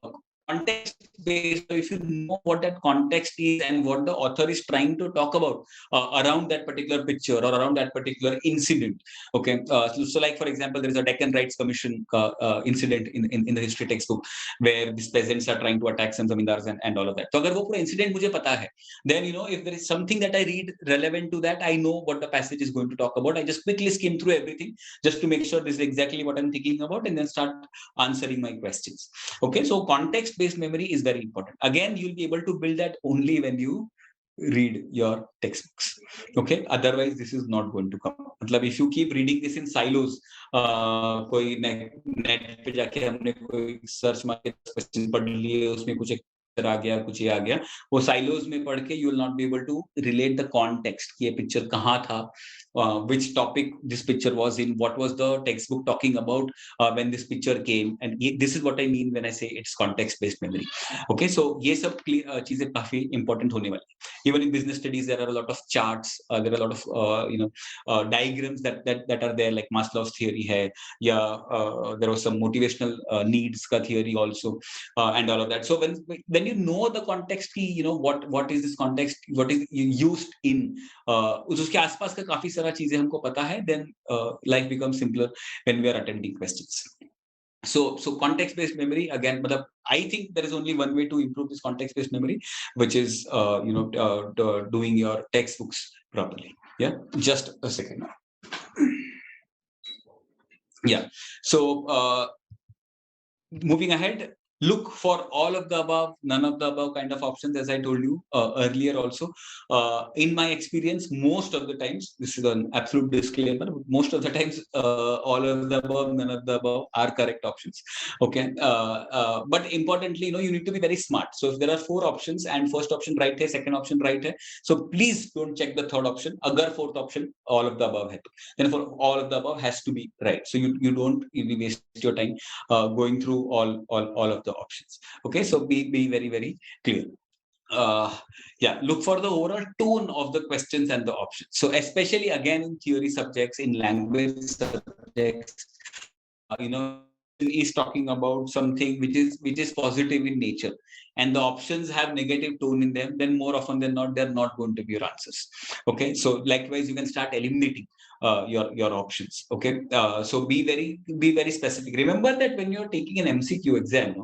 Speaker 1: context based, if you know what that context is and what the author is trying to talk about around that particular picture or around that particular incident. Okay, so like for example, there is a Deccan Rights Commission incident in the history textbook where these peasants are trying to attack some zamindars and all of that. So agar wo pura incident mujhe pata hai, then if there is something that I read relevant to that, I know what the passage is going to talk about. I just quickly skim through everything just to make sure this is exactly what I'm thinking about, and then start answering my questions. Okay, so context-based memory is very important. Again, you'll be able to build that only when you read your textbooks. Okay, otherwise this is not going to come. मतलब if you keep reading this in silos, कोई net पे जाके हमने कोई search मार के question पढ़ लिए, उसमें कुछ आ गया, कुछ ये आ गया, वो साइलोज में पढ़ के you will not be able to relate the context कि ये पिक्चर कहाँ था, which topic this picture was in, what was the textbook talking about when this picture came, and this is what I mean when I say it's context based memory. Okay, so ये सब चीजें काफी important होने वाली. Even in business studies there are a lot of charts, there are a lot of diagrams that are there, like Maslow's theory hai, there was some motivational needs ka theory also, and all of that. So when you know the context ki, what is this context, what is used in, उसके आसपास का काफी सारा चीजें हमको पता है, then life becomes simpler when we are attending questions. So context based memory, again, but I think there is only one way to improve this context based memory, which is doing your textbooks properly. Yeah, just a second. Yeah, so moving ahead, look for all of the above, none of the above kind of options, as I told you earlier also. In my experience, most of the times, this is an absolute disclaimer, most of the times, all of the above, none of the above are correct options. Okay, but importantly, you need to be very smart. So if there are 4 options and first option right hai, second option right hai, so please don't check the third option. Agar fourth option, all of the above hai, then for all of the above has to be right. So you don't waste your time going through all of the options. Okay, so be very, very clear. Yeah, look for the overall tone of the questions and the options. So especially again in theory subjects, in language subjects, is talking about something which is positive in nature, and the options have negative tone in them, then more often than not, they're not going to be your answers. Okay, so likewise, you can start eliminating your options. Okay, so be very specific. Remember that when you're taking an MCQ exam,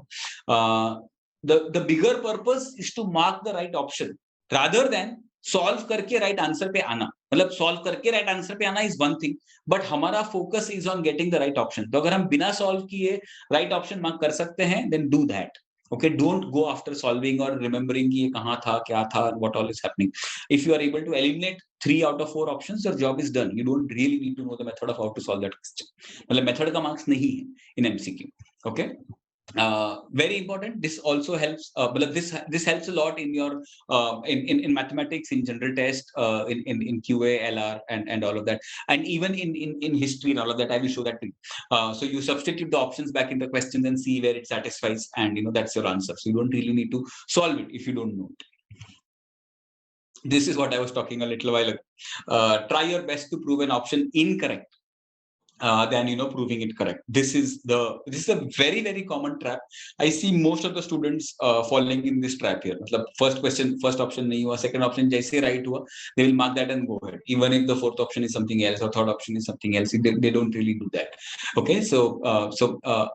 Speaker 1: the bigger purpose is to mark the right option rather than solve करके right answer पे आना. मतलब solve करके right answer पे आना is one thing, but हमारा focus is on getting the right option. तो अगर हम बिना सॉल्व किए राइट ऑप्शन मार्क कर सकते हैं, then do that. Okay, don't go after solving or remembering कि ये कहाँ था, क्या था, what all is happening. If you are able to eliminate 3 out of 4 options, your job is done. You don't really need to know the method of how to solve that question. मतलब method का marks नहीं है in MCQ. Okay. Very important. This also helps. But this helps a lot in your in mathematics, in general test, in QA, LR, and all of that, and even in history and all of that. I will show that to you. So you substitute the options back in the questions and see where it satisfies, and that's your answer. So you don't really need to solve it if you don't know it. This is what I was talking a little while ago. Try your best to prove an option incorrect than proving it correct. This is a very very common trap. I see most of the students falling in this trap here. मतलब first option nahi hua, second option jaise right hua, they will mark that and go ahead, even if the fourth option is something else or third option is something else. They don't really do that. Okay, so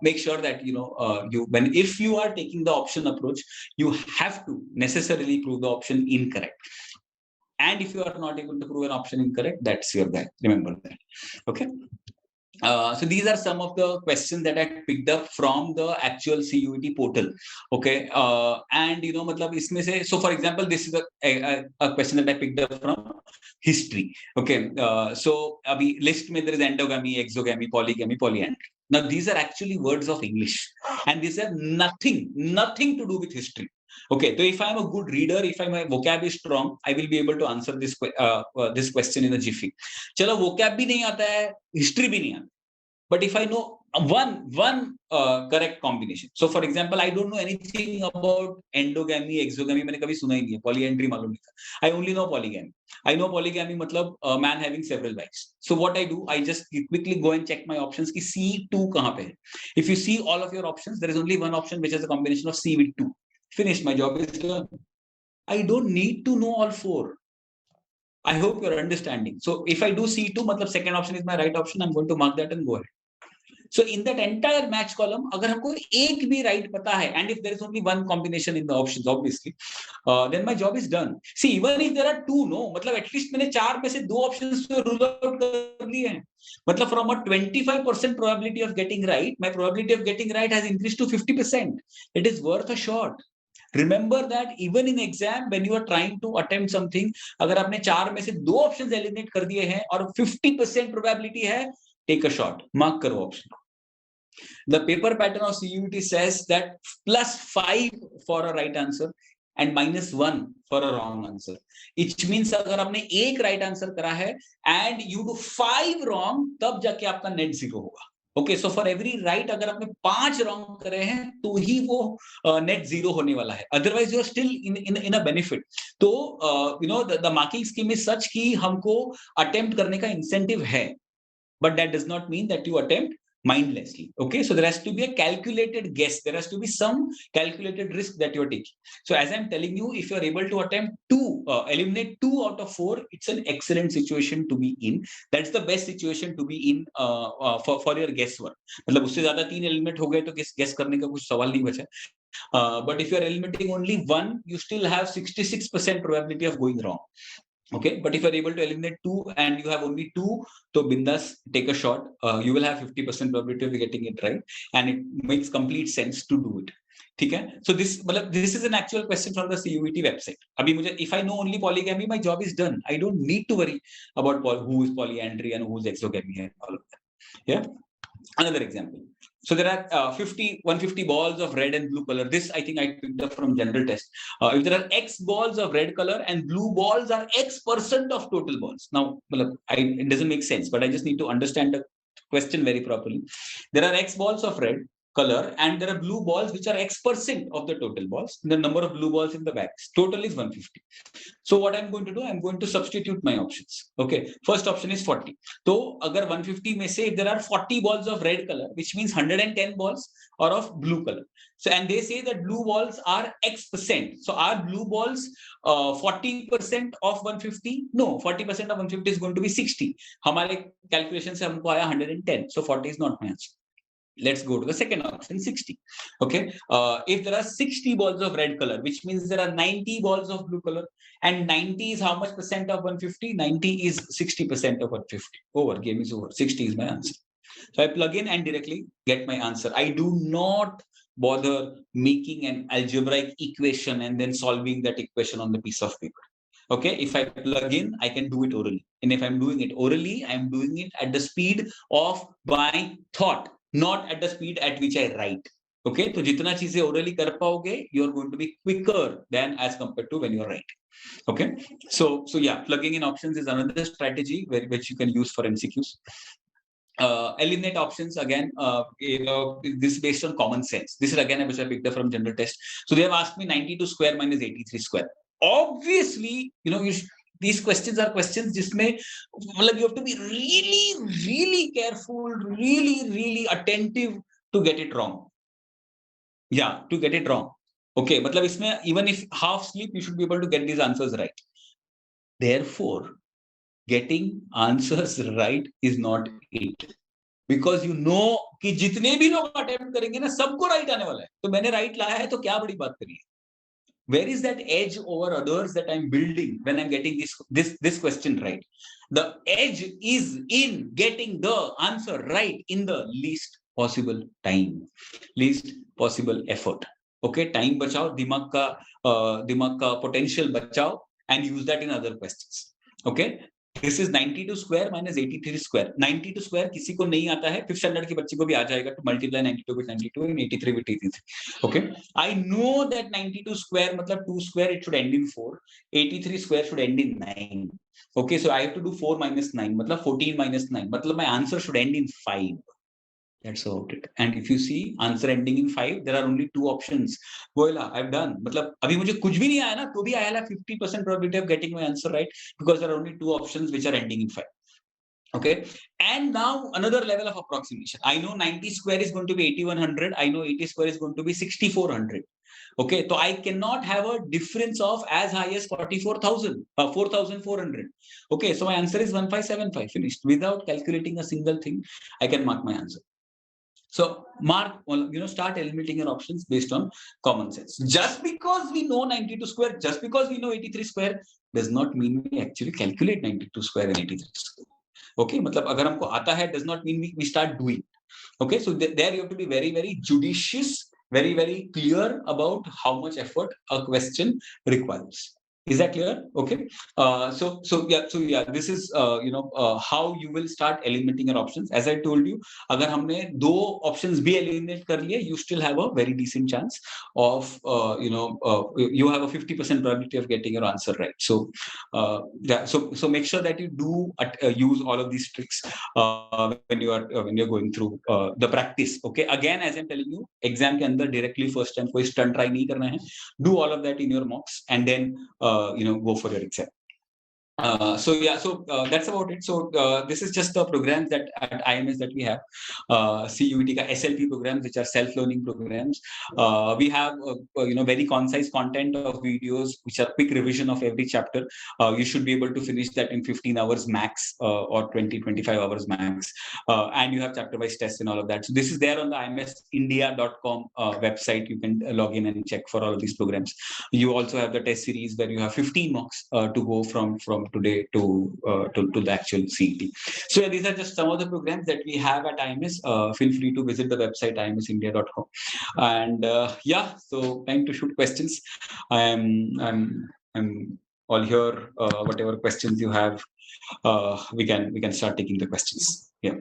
Speaker 1: make sure that if you are taking the option approach, you have to necessarily prove the option incorrect. And if you are not able to prove an option incorrect, that's your bad. Remember that. Okay. So these are some of the questions that I picked up from the actual CUET portal. Okay, and मतलब इसमें से, so for example, this is a question that I picked up from history. Okay, so अभी list में there is endogamy, exogamy, polygamy, polyandry. Now these are actually words of English, and these have nothing to do with history. Okay, so if I am a good reader, if my vocab is strong, I will be able to answer this question in a jiffy. चलो vocab भी नहीं आता है, history भी नहीं आता. But if I know one correct combination, so for example, I don't know anything about endogamy, exogamy, मैंने कभी सुना ही नहीं है, polyandry मालूम नहीं था. I only know polygamy. I know polygamy मतलब man having several wives. So what I do, I just quickly go and check my options कि C2 कहाँ पे है. If you see all of your options, there is only one option which has a combination of C with 2. Finished. My job is done. I don't need to know all four. I hope you're understanding. So if I do C2, मतलब second option is my right option, I'm going to mark that and go ahead. So in that entire match column, अगर हमको एक भी right पता है, and if there is only one combination in the options, obviously, then my job is done. See, even if there are two, no, मतलब at least मैंने चार में से दो options तो rule out कर लिए हैं. मतलब from a 25% probability of getting right, my probability of getting right has increased to 50%. It is worth a shot. Remember that even in exam, when you are trying to attempt something, अगर आपने चार में से दो options eliminate कर दिए हैं और 50% probability है, take a shot, mark करो option. The paper pattern of CUET says that +5 for a right answer and -1 for a wrong answer. It means अगर आपने एक right answer करा है and you do 5 wrong, तब जाके आपका net 0 होगा. Okay, so for every right अगर आपने 5 wrong करे हैं तो ही वो net 0 होने वाला है. Otherwise you are still in a benefit. तो the marking scheme is such कि हमको attempt करने का incentive है, but that does not mean that you attempt mindlessly. Okay, so there has to be a calculated guess. There has to be some calculated risk that you're taking. So as I'm telling you, if you're able to attempt eliminate 2 out of 4, it's an excellent situation to be in. That's the best situation to be in for your guesswork. मतलब उससे ज्यादा 3 eliminate हो गए तो guess करने का कुछ सवाल नहीं बचा. But if you're eliminating only 1, you still have 66% probability of going wrong. Okay, but if you're able to eliminate 2 and you have only 2, so bindas, take a shot. You will have 50% probability of getting it right, and it makes complete sense to do it. ठीक है. So this is an actual question from the CUET website. अभी मुझे, if I know only polygamy, my job is done. I don't need to worry about who is polyandry and who is exogamy and all of that. Yeah. Another example. So there are 150 balls of red and blue color. This I think I picked up from general test. If there are X balls of red color and blue balls are X% of total balls. Now, it doesn't make sense, but I just need to understand the question very properly. There are X balls of red color and there are blue balls which are X% of the total balls. The number of blue balls in the bags. Total is 150. So what I'm going to do, I'm going to substitute my options. Okay, first option is 40. So agar 150 may say if there are 40 balls of red color, which means 110 balls are of blue color. So and they say that blue balls are X%. So are blue balls 40% of 150? No, 40% of 150 is going to be 60. हमारे calculation से हमको आया 110. So 40 is not my answer. Let's go to the second option, 60. Okay, if there are 60 balls of red color, which means there are 90 balls of blue color, and 90 is how much percent of 150? 90 is 60% of 150. Over, game is over. 60 is my answer. So I plug in and directly get my answer. I do not bother making an algebraic equation and then solving that equation on the piece of paper. Okay, if I plug in, I can do it orally. And if I'm doing it orally, I'm doing it at the speed of my thought, not at the speed at which I write. Okay, तो जितना चीजें orally कर पाओगे, you are going to be quicker than as compared to when you are writing. Okay, so yeah, plugging in options is another strategy which you can use for MCQs. Eliminate options again. This is based on common sense. This is again which I picked up from general test. So they have asked me 92 square minus 83 square. Obviously, these questions are questions जिसमें मतलब you have to be really careful, really attentive to get it wrong. Yeah, to get it wrong. Okay, मतलब इसमें even if half sleep, you should be able to get these answers right. Therefore, getting answers right is not it. Because you know कि जितने भी लोग attempt करेंगे ना, सबको right आने वाला है. तो मैंने राइट लाया है, तो क्या बड़ी बात करी है? Where is that edge over others that I'm building when I'm getting this question right? The edge is in getting the answer right in the least possible time, least possible effort. Okay, time बचाओ, दिमाग का potential बचाओ, and use that in other questions. Okay, this is 92 square minus 83 square. 92 square किसी को नहीं आता है, 5th standard की बच्ची को भी आ जाएगा to multiply 92 with 92 and 83 with 83. Okay, I know that 92 square मतलब 2 square it should end in 4, 83 square should end in 9. Okay, so I have to do 4 minus 9 मतलब 14 minus 9 मतलब my answer should end in 5. That's about it. And if you see answer ending in 5, there are only 2 options. Goila, I've done. मतलब अभी मुझे कुछ भी नहीं आया ना, तो भी I have 50% probability of getting my answer right because there are only 2 options which are ending in 5. Okay, and now another level of approximation. I know 90 square is going to be 8100. I know 80 square is going to be 6400. Okay, so I cannot have a difference of as high as 44,000, 4,400. Okay, so my answer is 1575. Finished. Without calculating a single thing, I can mark my answer. So mark, start eliminating your options based on common sense. Just because we know 92 square, just because we know 83 square, does not mean we actually calculate 92 square and 83 square. Okay, मतलब अगर हमको आता है, does not mean we start doing. Okay, so there you have to be very judicious, very clear about how much effort a question requires. Is that clear? Okay. So yeah, this is how you will start eliminating your options. As I told you, अगर हमने 2 options भी eliminate कर लिए, you still have a very decent chance of you have a 50% probability of getting your answer right. So yeah, so make sure that you do use all of these tricks when you're going through the practice. Okay, again, as I'm telling you, exam के अंदर directly first time कोई stunt try नहीं करना है. Do all of that in your mocks and then go for your exam. So that's about it. So this is just the programs that at IMS that we have. CUET ka SLP programs, which are self-learning programs. We have very concise content of videos which are quick revision of every chapter. You should be able to finish that in 15 hours max or 20-25 hours max. And you have chapter-wise tests and all of that. So this is there on the imsindia.com website. You can log in and check for all of these programs. You also have the test series where you have 15 mocks to go from today to the actual CET. So yeah, these are just some of the programs that we have at IMS. Feel free to visit the website imsindia.com. And yeah, so time to shoot questions. I'm all here. Whatever questions you have, we can start taking the questions. Yeah.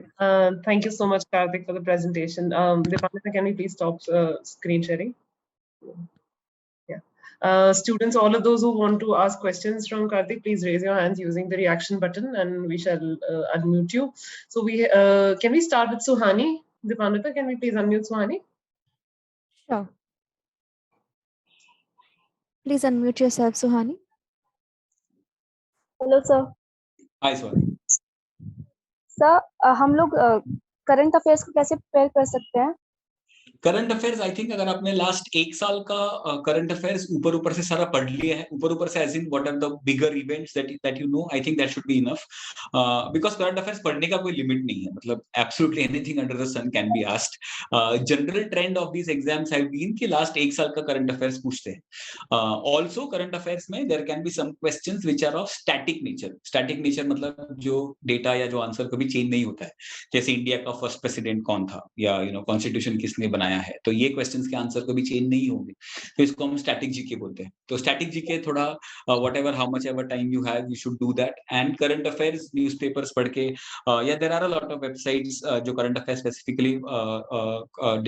Speaker 2: Thank you so much, Karthik, for the presentation. Deepamita, can you please stop screen sharing? Yeah. Students, all of those who want to ask questions from Karthik, please raise your hands using the reaction button and we shall unmute you. So can we start with Suhani? Deepamita, can we please unmute Suhani?
Speaker 3: Sure. Please unmute yourself, Suhani.
Speaker 4: Hello sir.
Speaker 1: Hi, Suhani.
Speaker 4: Sir, हम लोग current affairs को कैसे prepare कर सकते हैं?
Speaker 1: Current affairs, I think अगर आपने last 1 साल का करंट अफेयर्स ऊपर से सारा पढ़ लिया है, ऊपर से as in what are the bigger events that you know, I think that should be enough. Because current affairs पढ़ने का कोई लिमिट नहीं है, मतलब absolutely anything under the sun can be asked. General trend of these exams have been कि last 1 साल का current affairs पूछते हैं. आल्सो करंट अफेयर्स में there can be some questions which are of static nature. Static nature मतलब जो data या जो आंसर कभी चेंज नहीं होता है, जैसे इंडिया का फर्स्ट प्रेसिडेंट कौन था, या कॉन्स्टिट्यूशन किसने बनाया बनाया है, तो ये क्वेश्चंस के आंसर कभी चेंज नहीं होंगे, तो इसको हम स्टैटिक जीके बोलते हैं। तो स्टैटिक जीके थोड़ा whatever how much ever time you have you should do that, and current affairs newspapers पढ़ के या there are a lot of websites जो current affairs specifically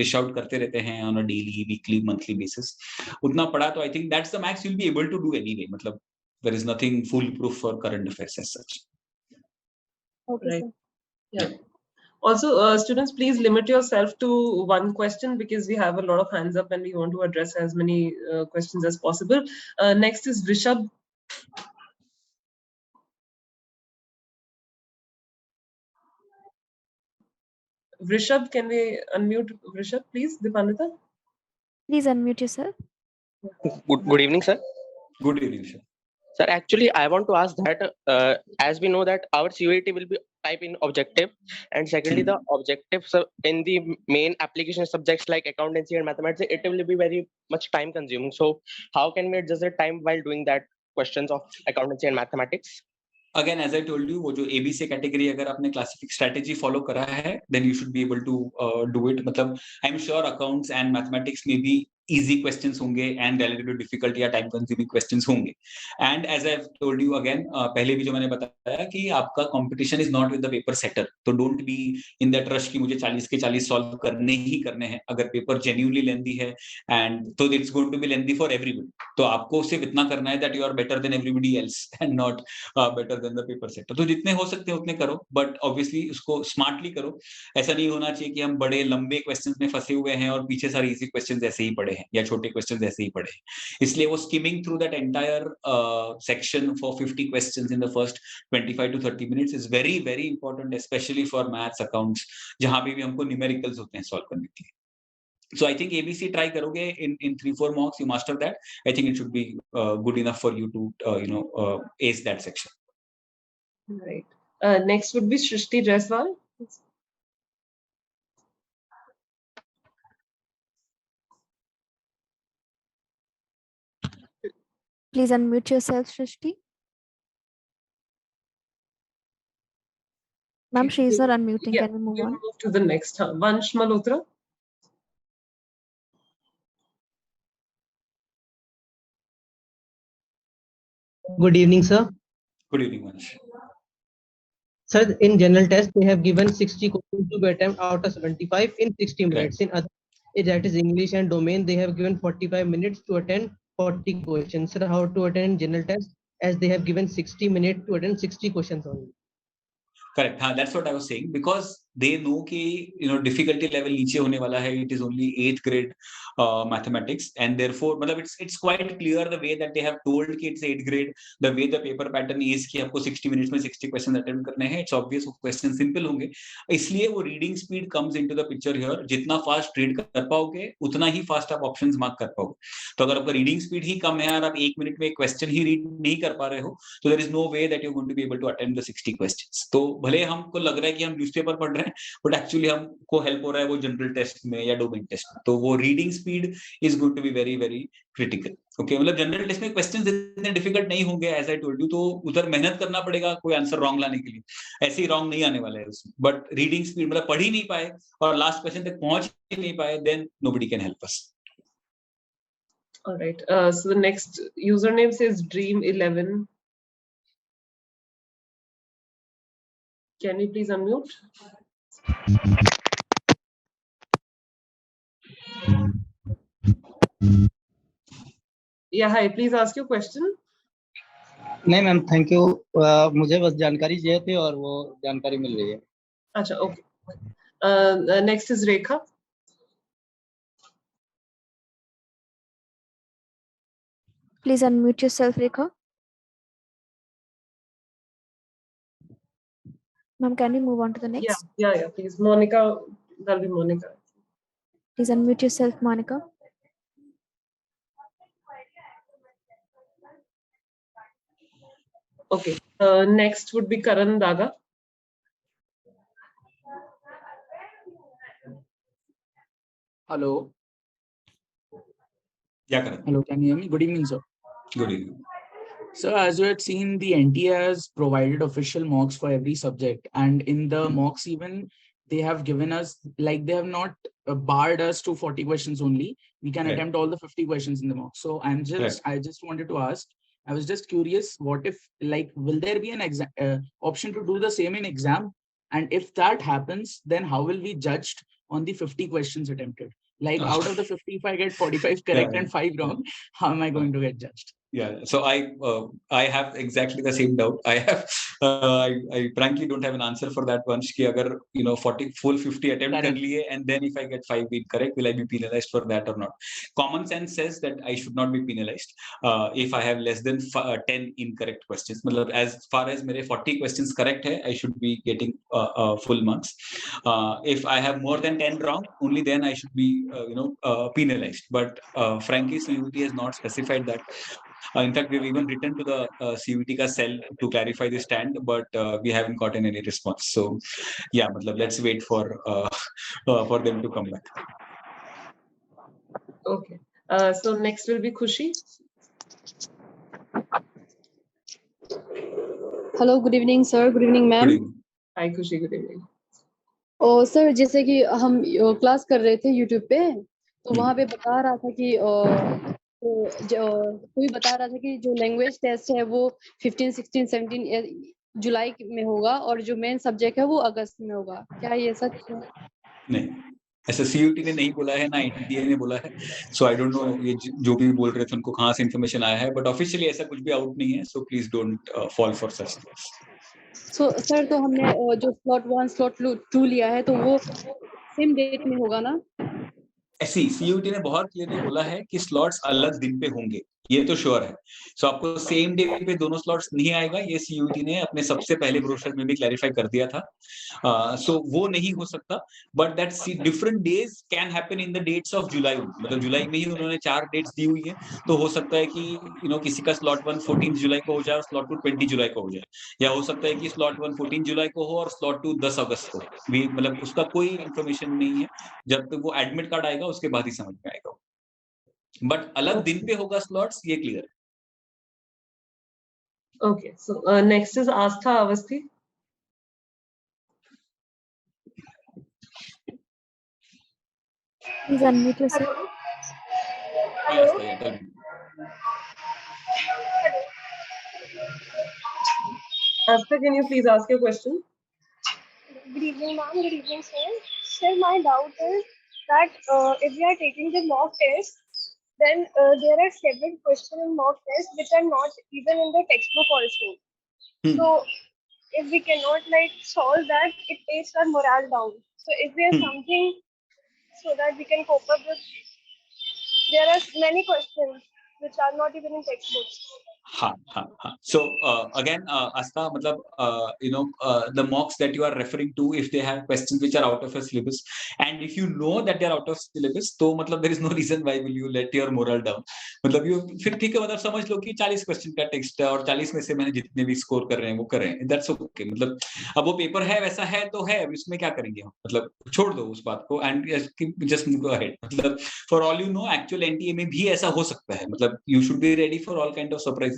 Speaker 1: dish out करते रहते हैं on a daily, weekly, monthly basis. उतना पढ़ा तो I think that's the max you will be able to do anyway, मतलब there is nothing foolproof for current affairs as such.
Speaker 4: Okay,
Speaker 2: Right.
Speaker 4: sir.
Speaker 2: Yeah. Also, students, please limit yourself to one question because we have a lot of hands up and we want to address as many questions as possible. Next is Rishabh. Rishabh, can we unmute Rishabh, please? Dipandita?
Speaker 3: Please unmute yourself.
Speaker 5: Good evening, sir.
Speaker 1: Good evening, sir.
Speaker 5: Sir, actually, I want to ask that as we know that our CUET will be type in objective, and secondly, the objectives in the main application subjects like accountancy and mathematics, it will be very much time consuming. So, how can we adjust the time while doing that questions of accountancy and mathematics?
Speaker 1: Again, as I told you, वो जो ABC category अगर आपने क्लासिफिक strategy follow करा है, then you should be able to do it. मतलब I am sure accounts and mathematics में भी easy questions होंगे and relatively difficult या time consuming questions होंगे. And as I've told you again, पहले भी जो मैंने बताया कि आपका competition is not with the paper setter. तो don't be in that rush कि मुझे 40 के 40 solve करने ही करने हैं. अगर पेपर genuinely lengthy है and तो it's going to be lengthy for everybody. तो आपको सिर्फ इतना करना है that you are better than everybody else and not better than the paper setter. तो जितने हो सकते हैं उतने करो, but obviously उसको smartly करो. ऐसा नहीं होना चाहिए कि हम बड़े लंबे questions में फंसे हुए हैं और पीछे सारे easy questions ऐसे ही पड़े हैं या छोटे क्वेश्चंस ऐसे ही पड़े हैं। इसलिए वो skimming through that entire section for 50 questions in the first 25 to 30 minutes is very very important, specially for maths, accounts, जहां पे भी हमको न्यूमेरिकल्स होते हैं सॉल्व करने के लिए। So I think ABC try करोगे in 3-4 mocks, you master that. I think it should be good enough for you to ace that section.
Speaker 2: Right. Next would be Shrishti Jaiswal.
Speaker 3: Please unmute yourself, Shrishti. Ma'am, she is not unmuting.
Speaker 2: Yeah,
Speaker 3: Can we move
Speaker 2: we'll
Speaker 3: on?
Speaker 2: move to the next. Vansh Malhotra.
Speaker 6: Good evening, sir.
Speaker 1: Good evening, Manish.
Speaker 6: Sir, in general test, they have given 60 questions to be attempt out of 75 in 60 minutes. In other, that is English and domain, they have given 45 minutes to attend 40 questions. Sir, how to attend general test as they have given 60 minutes to attend 60 questions only?
Speaker 1: Correct. That's what I was saying, because they know कि difficulty level नीचे होने वाला है. It is only 8th grade mathematics, and therefore मतलब it's quite clear the way that they have told कि it's 8th grade, the way the paper pattern is कि आपको 60 minutes में 60 questions attempt करने हैं. It's obvious वो questions simple होंगे, इसलिए वो reading speed comes into the picture here. जितना fast read कर पाओगे उतना ही fast आप options mark कर पाओगे. तो अगर आपका reading speed ही कम है और आप 1 मिनट में एक question ही read नहीं कर पा रहे हो, तो there is no way that you're going to be able to attempt the 60 questions. तो भले हमको लग रहा है कि हम न्यूज़पेपर पढ़ रहे हैं, बट एक्चुअली हमको हेल्प हो रहा है वो जनरल टेस्ट में या डोमेन टेस्ट में. तो वो reading speed is going to be very very critical. Okay, मतलब जनरल टेस्ट में क्वेश्चंस इतने डिफिकल्ट नहीं होंगे एज आई टोल्ड यू, तो उधर मेहनत करना पड़ेगा कोई आंसर रॉन्ग लाने के लिए. ऐसे ही रॉन्ग नहीं आने वाला है उसमें, बट रीडिंग स्पीड मतलब पढ़ ही नहीं पाए और लास्ट क्वेश्चन तक पहुंच ही नहीं पाए, then nobody can help us.
Speaker 2: All right. So the next username says Dream11. Can you please unmute? Yeah, hi. Please ask your question.
Speaker 6: नहीं मैम, थैंक यू. मुझे बस जानकारी चाहिए थी और वो जानकारी मिल रही है.
Speaker 2: अच्छा, okay. Next is Rekha.
Speaker 3: Please unmute yourself, Rekha. Ma'am, can we move on to the next?
Speaker 2: Yeah, please. Monica, that'll be Monica.
Speaker 3: Please unmute yourself, Monica.
Speaker 2: Okay. Next would be Karan Daga.
Speaker 7: Hello.
Speaker 1: Yeah, Karan.
Speaker 7: Hello, can you hear me? Good evening, sir.
Speaker 1: Good evening.
Speaker 7: So as you had seen, the NTA has provided official mocks for every subject, and in the mocks even they have given us, like they have not barred us to 40 questions only. We can
Speaker 1: Right.
Speaker 7: attempt all the 50 questions in the mock. So I just wanted to ask, I was just curious, what if, like, will there be an option to do the same in exam? And if that happens, then how will we judged on the 50 questions attempted? Like out of the 50, if I get 45 correct and 5 wrong, how am I going to get judged?
Speaker 1: Yeah, so I have exactly the same doubt. I frankly don't have an answer for that one. कि अगर 40 full 50 attempt कर लिए, and then if I get 5 incorrect, will I be penalized for that or not? Common sense says that I should not be penalized if I have less than 10 incorrect questions. मतलब as far as मेरे 40 questions correct है, I should be getting full marks. If I have more than 10 wrong, only then I should be penalized. But frankly, CUET has not specified that. In fact, we've even written to the CUET ka cell to clarify the stand, but we haven't gotten any response. So, yeah, let's wait for them to come back.
Speaker 2: Okay. So next will be Khushi.
Speaker 8: Hello, good evening, sir. Good evening, ma'am.
Speaker 1: Good evening.
Speaker 2: Hi, Khushi. Good evening.
Speaker 8: Sir जैसे कि हम class कर रहे थे YouTube पे, तो वहाँ पे बता रहा था कि कोई बता रहा था कि जो लैंग्वेज टेस्ट है वो 15, 16, 17 जुलाई में होगा और जो मेन सब्जेक्ट है वो अगस्त में होगा. क्या ये सच है?
Speaker 1: नहीं, ऐसा CUET ने नहीं बोला है, ना ITDA ने बोला है. सो आई डोंट नो ये जो भी बोल रहे थे उनको कहाँ से इन्फॉर्मेशन आया है, बट ऑफिशियली ऐसा कुछ भी आउट नहीं है. So please don't fall for such things.
Speaker 8: So sir, तो हमने जो स्लॉट 1 स्लॉट 2 लिया है तो वो सेम डेट में होगा ना?
Speaker 1: ऐसी CUET ने बहुत क्लियरली बोला है कि स्लॉट्स अलग दिन पे होंगे, ये तो श्योर है. सो आपको सेम डे पे दोनों स्लॉट्स नहीं आएगा, ये CUET ने अपने सबसे पहले ब्रोशर में भी क्लैरिफाई कर दिया था. सो वो नहीं हो सकता, but that different days can happen in the dates of July. मतलब जुलाई में ही उन्होंने 4 डेट्स दी हुई है, तो हो सकता है कि किसी का स्लॉट 1 14 जुलाई को हो जाए और स्लॉट 2 20 जुलाई को हो जाए, या हो सकता है कि स्लॉट 1 14 जुलाई को हो और स्लॉट 2 10 अगस्त को. मतलब उसका कोई इन्फॉर्मेशन नहीं है. जब तक वो एडमिट कार्ड आएगा उसके बाद ही समझ में आएगा. बट अलग दिन पे होगा स्लॉट्स, ये क्लियर है.
Speaker 2: Okay. So next is Astha Avasthi.
Speaker 3: Please unmute yourself.
Speaker 1: Astha, yeah, tell me.
Speaker 2: Astha, can you please ask your question?
Speaker 4: Good evening, ma'am. Good evening, sir. Sir, my doubt is that if we are taking the mock test, then there are several questions in mock test which are not even in the textbook also. So if we cannot solve that, it takes our morale down. So is there something so that we can cope up with? There are many questions which are not even in textbooks.
Speaker 1: हाँ. So again, Astha, the mocks that you are referring to, if they have questions which are out of your syllabus, and if you know that they are out of syllabus, तो there is no reason why will you let your morale down. फिर ठीक है, समझ लो कि 40 question का text है और 40 में से मैंने जितने भी स्कोर कर रहे हैं वो कर रहे हैं. That's okay. अब वो पेपर है, वैसा है तो है, इसमें क्या करेंगे हम. छोड़ दो उस बात को and just move ahead. For all you know, actual NTA में भी ऐसा हो सकता है. You should be ready for all kind of surprises.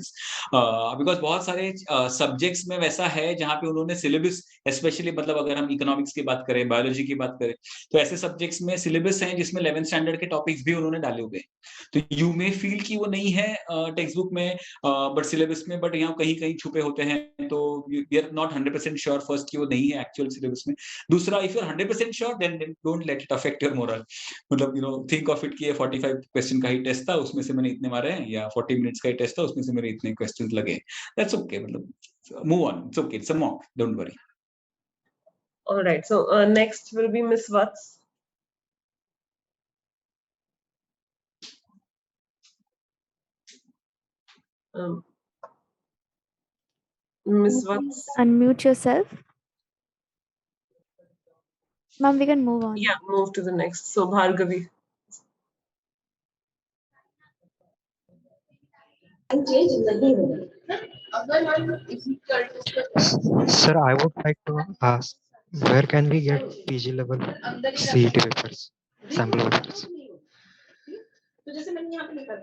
Speaker 1: Because बहुत सारे सब्जेक्ट्स में वैसा है जहां पे उन्होंने सिलेबस, स्पेशली अगर हम इकोनॉमिक्स की बात करें, बायोलॉजी की बात करें, तो ऐसे सब्जेक्ट्स में सिलेबस हैं जिसमें 11th स्टैंडर्ड के टॉपिक्स भी उन्होंने डाले हुए. तो यू मे फील कि वो नहीं है टेक्स्ट बुक में बट सिलेबस में, बट यहाँ कहीं कहीं छुपे होते हैं. तो we are not 100% sure first कि वो नहीं है एक्चुअल सिलेबस में. दूसरा, if you are 100% sure then don't let it affect your morale. Think of it कि ये 45 क्वेश्चन का ही टेस्ट था, उसमें से मैंने इतने मारे हैं, या 40 मिनट्स का ही टेस्ट था, उसमें से मेरे इतने क्वेश्चंस लगे. That's okay. Move on. It's okay. It's a mock. Don't worry.
Speaker 2: All right. So next will be Miss Vats. Miss Vats.
Speaker 3: Unmute yourself. Ma'am, we can move on.
Speaker 2: Yeah, move to the next. So Bhargavi.
Speaker 9: Sir, I would like to ask, where can we get PG level CET papers, sample papers?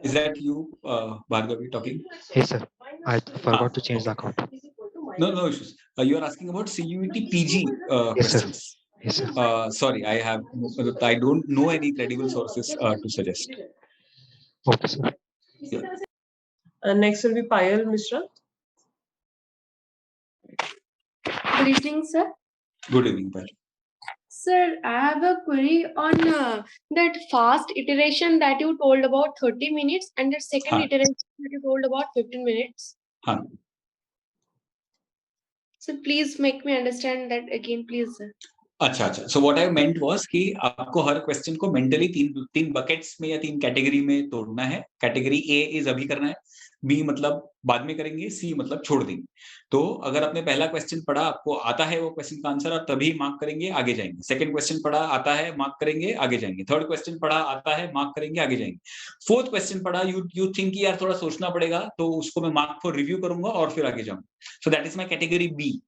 Speaker 1: Is that you, Bhargavi, talking?
Speaker 9: Yes, sir. I forgot to change the account.
Speaker 1: No issues. You are asking about CUET PG
Speaker 9: Yes, sir.
Speaker 1: questions.
Speaker 9: Yes, sir.
Speaker 1: Sorry, I don't know any credible sources to suggest.
Speaker 9: Okay, sir.
Speaker 2: Next will be Payal Mishra.
Speaker 10: Good evening, sir.
Speaker 1: Good evening, Payal.
Speaker 10: Sir, I have a query on that fast iteration that you told about 30 minutes and the second iteration that you told about 15 minutes. So please make me understand that again, please, sir.
Speaker 1: अच्छा. So what I meant was कि आपको हर question को mentally तीन buckets में या तीन category में तोड़ना है. कैटेगरी ए इज अभी करना है, बी मतलब बाद में करेंगे, सी मतलब छोड़ देंगे. तो अगर आपने पहला क्वेश्चन पढ़ा, आपको आता है वो क्वेश्चन का आंसर, आप तभी मार्क करेंगे, आगे जाएंगे. सेकंड क्वेश्चन पढ़ा, आता है, मार्क करेंगे, आगे जाएंगे. थर्ड क्वेश्चन पढ़ा, आता है, मार्क करेंगे, आगे जाएंगे. फोर्थ क्वेश्चन पढ़ा, यू थिंक कि यार थोड़ा सोचना पड़ेगा, तो उसको मैं मार्क फॉर रिव्यू करूंगा और फिर आगे जाऊंगा. So that is my category B.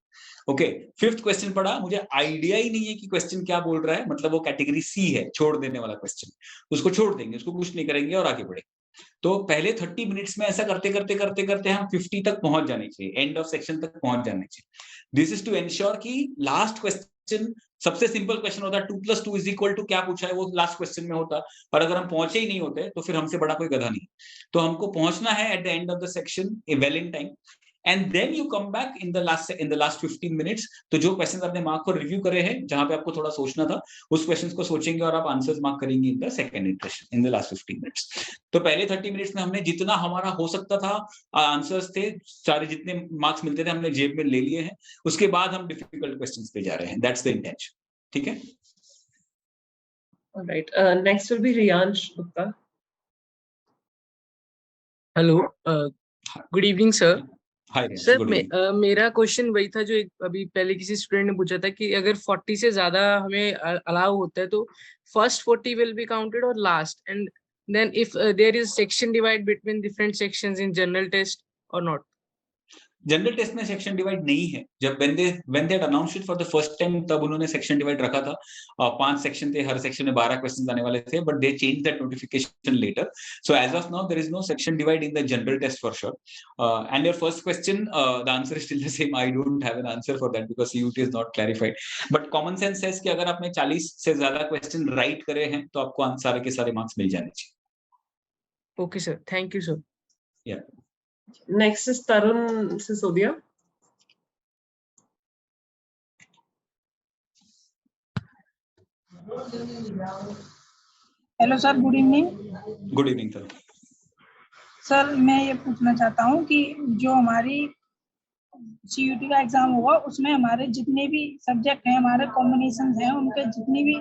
Speaker 1: Okay. Fifth question पढ़ा, मुझे आइडिया ही नहीं है कि क्वेश्चन क्या बोल रहा है, मतलब वो कैटेगरी सी है, छोड़ देने वाला क्वेश्चन. उसको छोड़ देंगे, उसको कुछ नहीं करेंगे और आगे बढ़ेंगे. तो पहले 30 मिनट्स में ऐसा करते करते करते करते हम 50 तक पहुंच जाने चाहिए, एंड ऑफ सेक्शन तक पहुंच जाने चाहिए. दिस इज टू एंश्योर कि लास्ट क्वेश्चन सबसे सिंपल क्वेश्चन होता है, 2 + 2 = क्या पूछा है, वो लास्ट क्वेश्चन में होता. और अगर हम पहुंचे ही नहीं होते तो फिर हमसे बड़ा कोई गधा नहीं. तो हमको पहुंचना है at the end of the section well in time, and then you come back in the last 15 minutes. तो जो क्वेश्चंस आपने मार्क को रिव्यू करे हैं, जहां पे आपको थोड़ा सोचना था, उस क्वेश्चंस को सोचेंगे और आप आंसर्स मार्क करेंगे in the second iteration in the last 15 minutes. तो पहले 30 मिनट्स में हमने जितना हमारा हो सकता था आंसर्स थे, सारे जितने मार्क्स मिलते थे हमने जेब में ले लिए हैं. उसके बाद हम डिफिकल्ट क्वेश्चंस पे जा रहे हैं. That's the intention. ठीक है.
Speaker 2: Alright. Next will be Riyansh Gupta.
Speaker 11: Hello, good evening sir.
Speaker 1: Sir
Speaker 11: मेरा क्वेश्चन वही था जो अभी पहले किसी स्टूडेंट ने पूछा था कि अगर 40 से ज्यादा हमें अलाउ होता है तो फर्स्ट 40 विल बी काउंटेड और last, and then if there is section divide between different sections in general test और नॉट.
Speaker 1: जनरल टेस्ट में सेक्शन डिवाइड नहीं है. जब when they had announced it for the first time, तब उन्होंने section divide रखा था. 5 सेक्शन थे, हर सेक्शन में 12 क्वेश्चंस आने वाले थे, but they changed that notification later. So as of now there is no section divide in the general test for sure. And your first question, the answer is still the same. I don't have an answer for that because CUET is not clarified. But common sense says कि अगर आपने 40 से ज्यादा question right करे हैं तो आपको सारे के सारे मार्क्स मिल जाने चाहिए.
Speaker 11: Okay sir, thank you sir.
Speaker 1: Yeah.
Speaker 2: Next is Tarun Sisodia.
Speaker 12: Hello sir, good evening.
Speaker 1: Good evening sir.
Speaker 12: Sir मैं ये पूछना चाहता हूँ कि जो हमारी CUET का एग्जाम होगा उसमें हमारे जितने भी सब्जेक्ट हैं, हमारे कॉम्बिनेशन हैं, उनके जितनी भी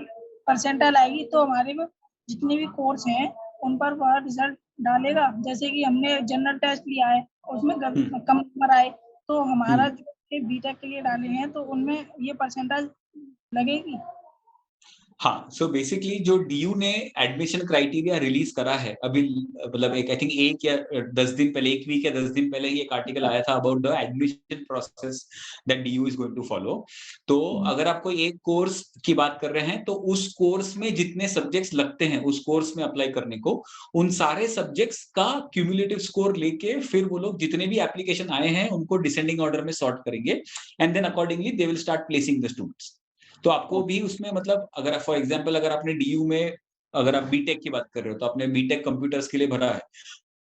Speaker 12: परसेंटाइल आएगी तो हमारे में जितने भी कोर्स हैं उन पर वह रिजल्ट डालेगा. जैसे कि हमने जनरल टेस्ट लिया है उसमें कम नंबर आए तो हमारा जो बीटेक के लिए डाले हैं तो उनमें ये परसेंटाइल लगेगी.
Speaker 1: हाँ. सो बेसिकली जो DU ने एडमिशन क्राइटेरिया रिलीज करा है अभी, मतलब एक आई थिंक 1 या 10 दिन पहले, 1 वीक या 10 दिन पहले ही एक आर्टिकल आया था about the admission process that DU is going to follow. तो अगर आप कोई एक कोर्स की बात कर रहे हैं तो उस कोर्स में जितने सब्जेक्ट्स लगते हैं उस कोर्स में अप्लाई करने को, उन सारे सब्जेक्ट्स का क्यूमुलेटिव स्कोर लेके फिर वो लोग जितने भी एप्लीकेशन आए हैं उनको डिसेंडिंग ऑर्डर में सॉर्ट करेंगे, and then accordingly they will start placing the students. तो आपको भी उसमें मतलब अगर फॉर एग्जांपल अगर आपने DU में, अगर आप बीटेक की बात कर रहे हो तो आपने बीटेक कंप्यूटर्स के लिए भरा है,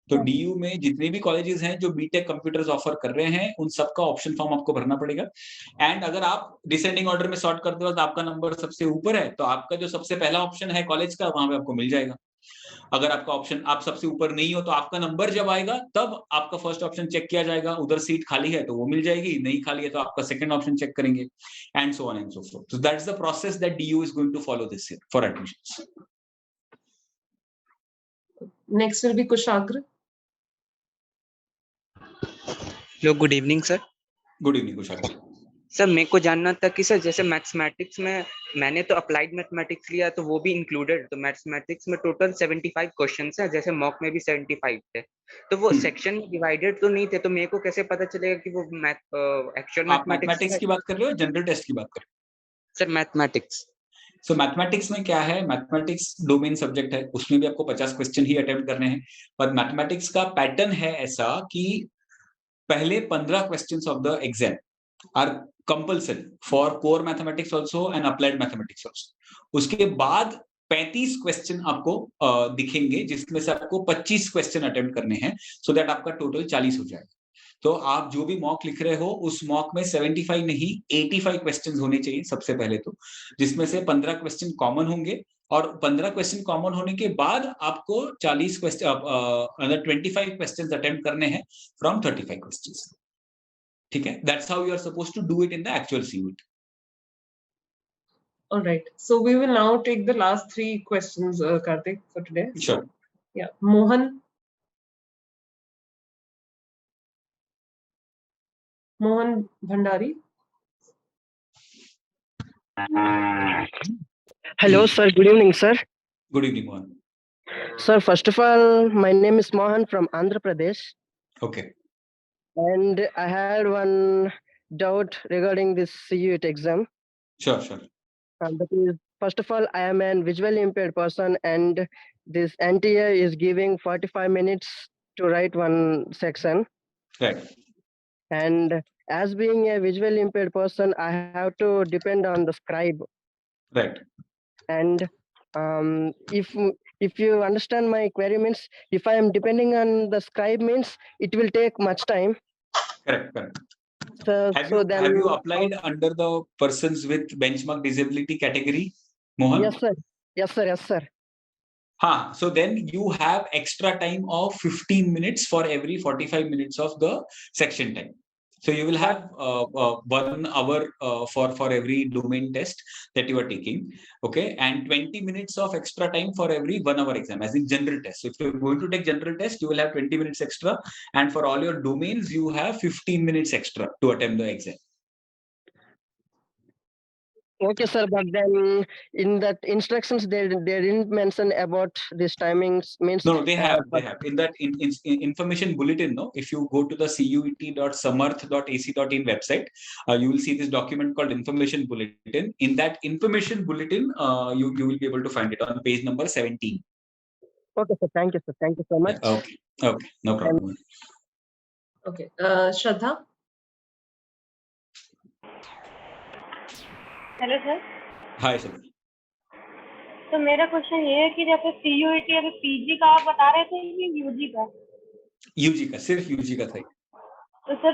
Speaker 1: तो DU में जितने भी कॉलेजेस हैं जो बीटेक कंप्यूटर्स ऑफर कर रहे हैं उन सबका ऑप्शन फॉर्म आपको भरना पड़ेगा. एंड अगर आप डिसेंडिंग ऑर्डर में सॉर्ट करते हो तो आपका नंबर सबसे ऊपर है तो आपका जो सबसे पहला ऑप्शन है कॉलेज का वहां पे आपको मिल जाएगा. अगर आपका ऑप्शन आप सबसे ऊपर नहीं हो तो आपका नंबर जब आएगा तब आपका फर्स्ट ऑप्शन चेक किया जाएगा, उधर सीट खाली है तो वो मिल जाएगी, नहीं खाली है तो आपका सेकंड ऑप्शन चेक करेंगे, and so on and so forth. So that's the process that DU is going to follow this year for admissions.
Speaker 2: Next will be Kushagra.
Speaker 13: Hello, good evening sir.
Speaker 1: Good evening Kushagra.
Speaker 13: Sir मेरे को जानना था कि sir जैसे mathematics में मैंने तो applied mathematics लिया तो वो भी इंक्लूडेड, तो मैथमेटिक्स में टोटल 75 क्वेश्चंस हैं, जैसे मॉक में भी 75 थे, तो वो सेक्शन में डिवाइडेड तो नहीं थे, तो मेरे को कैसे पता चलेगा कि वो एक्चुअल
Speaker 1: मैथमेटिक्स की बात कर रहे हो, जनरल टेस्ट की बात कर रहे हो?
Speaker 13: Sir mathematics.
Speaker 1: सो मैथमेटिक्स में क्या है, मैथमेटिक्स डोमेन सब्जेक्ट है, उसमें भी आपको 50 क्वेश्चन ही अटेम्प्ट करने हैं. पर मैथमेटिक्स का पैटर्न है ऐसा कि पहले 15 questions of the exam are compulsory for core mathematics also and applied mathematics also. उसके बाद 35 क्वेश्चन आपको दिखेंगे जिसमें से आपको 25 क्वेश्चन अटेम्प्ट करने हैं, सो दैट आपका टोटल 40 हो जाएगा। तो आप जो भी मॉक लिख रहे हो उस मॉक में 75 नहीं 85 क्वेश्चंस होने चाहिए सबसे पहले तो, जिसमें से 15 क्वेश्चन कॉमन होंगे और 15 क्वेश्चन कॉमन होने के बाद आपको 40 क्वेश्चन अदर 25 क्वेश्चंस अटेम्प्ट करने हैं फ्रॉम 35 क्वेश्चंस। ठीक है, that's how you are supposed to do it in the actual CUET.
Speaker 2: All right, so we will now take the last 3 questions, Karthik, for today.
Speaker 1: Sure.
Speaker 2: Yeah, Mohan. Mohan Bhandari.
Speaker 14: Hello, sir. Good evening, sir.
Speaker 1: Good evening, Mohan.
Speaker 14: Sir, first of all, my name is Mohan from Andhra Pradesh.
Speaker 1: Okay.
Speaker 14: And I had one doubt regarding this CUET exam.
Speaker 1: Sure.
Speaker 14: That is, first of all, I am a visually impaired person, and this NTA is giving 45 minutes to write one section.
Speaker 1: Right.
Speaker 14: And as being a visually impaired person, I have to depend on the scribe.
Speaker 1: Right.
Speaker 14: And if you understand my query means, if I am depending on the scribe means, it will take much time.
Speaker 1: Correct.
Speaker 14: So,
Speaker 1: have you applied under the persons with benchmark disability category, Mohan?
Speaker 14: Yes, sir.
Speaker 1: So then you have extra time of 15 minutes for every 45 minutes of the section time. So you will have 1 hour for every domain test that you are taking, okay, and 20 minutes of extra time for every 1 hour exam, as in general test. So if you're going to take general test, you will have 20 minutes extra, and for all your domains, you have 15 minutes extra to attempt the exam.
Speaker 14: Okay, sir, but then in that instructions they didn't mention about this timings means.
Speaker 1: No, they have. In that information bulletin, no, if you go to the cuet.samarth.ac.in website, you will see this document called information bulletin. In that information bulletin, you will be able to find it on page number 17.
Speaker 14: Okay, sir. Thank you, sir. Thank you so much.
Speaker 1: Okay, no problem.
Speaker 2: Okay, Shraddha.
Speaker 4: Hello sir.
Speaker 1: Hi sir.
Speaker 4: तो मेरा question ये है कि जैसे CUET अभी PG का आप बता रहे थे कि UG का?
Speaker 1: UG का, सिर्फ UG का था।
Speaker 4: तो सर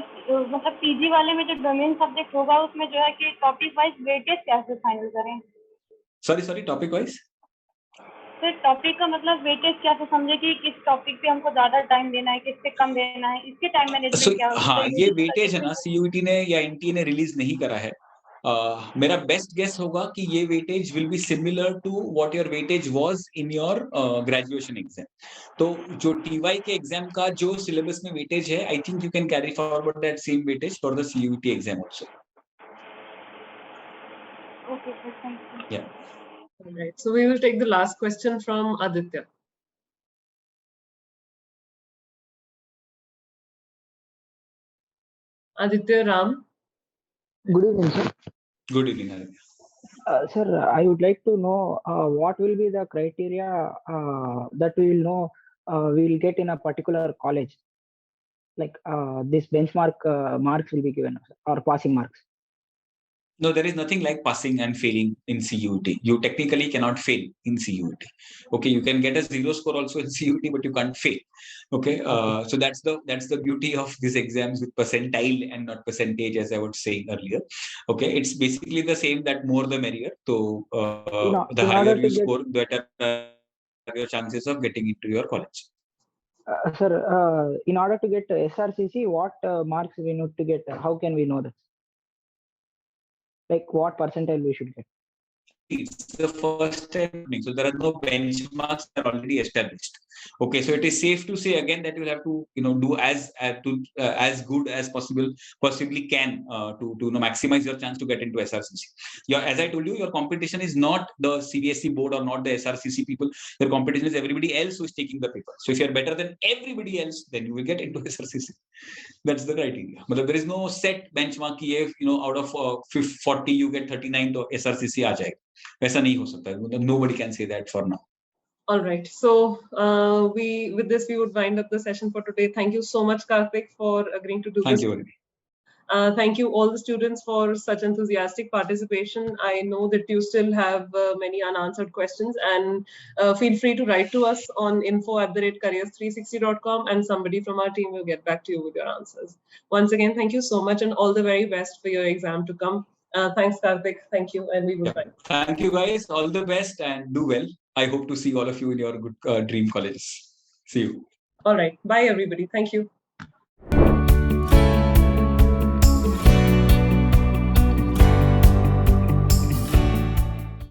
Speaker 4: मतलब PG वाले में जो डोमेन सब्जेक्ट होगा उसमें जो है कि टॉपिक वाइज वेटेज कैसे फाइनल करें?
Speaker 1: Sorry, topic wise?
Speaker 4: Sir topic का मतलब वेटेज कैसे समझे कि किस टॉपिक पे हमको ज्यादा टाइम देना है, किस पे कम देना है, इसके टाइम मैनेजमेंट क्या होगा?
Speaker 1: हाँ, ये वेटेज है ना, CUET ने या NTA ने रिलीज नहीं करा है। मेरा बेस्ट गेस होगा कि ये weightage will be similar to what your weightage was in your graduation exam. तो जो TY के एग्जाम का जो सिलेबस में वेटेज है, I think you can carry forward that same weightage for the CUET exam also.
Speaker 4: Okay, sir, thank you.
Speaker 1: Yeah.
Speaker 2: All right, so we will take the last question from Aditya. Aditya Ram.
Speaker 15: Good evening, sir.
Speaker 1: Good evening, Aditya.
Speaker 15: Sir, I would like to know what will be the criteria that we will know we will get in a particular college. Like this benchmark marks will be given or passing marks.
Speaker 1: No, there is nothing like passing and failing in CUET. You technically cannot fail in CUET. Okay, you can get a 0 score also in CUET, but you can't fail. Okay, so that's the beauty of these exams with percentile and not percentage, as I was saying earlier. Okay, it's basically the same, that more the merrier. So the higher you score, better your chances of getting into your college.
Speaker 15: Sir, in order to get SRCC, what marks we need to get? How can we know that? Like what percentile we should get?
Speaker 1: It's the first time, so there are no benchmarks that are already established. Okay, so it is safe to say again that you will have to do as good as possibly can to maximize your chance to get into SRCC. As I told you, your competition is not the CBSE board or not the SRCC people. Your competition is everybody else who is taking the paper. So if you are better than everybody else, then you will get into SRCC. That's the criteria. But there is no set benchmark ki out of 40 you get 39 to SRCC aa jayega. ऐसा नहीं हो सकता है. Nobody can say that for now.
Speaker 2: All right, so with this we would wind up the session for today. Thank you so much, Karthik, for agreeing to do this.
Speaker 1: Thank you.
Speaker 2: Thank you all the students for such enthusiastic participation. I know that you still have many unanswered questions, and feel free to write to us on info@careers360.com and somebody from our team will get back to you with your answers. Once again, thank you so much and all the very best for your exam to come. Thanks, Karthik. Thank you, and we will bye.
Speaker 1: Thank you, guys. All the best and do well. I hope to see all of you in your good dream colleges. See you.
Speaker 2: All right. Bye, everybody. Thank you.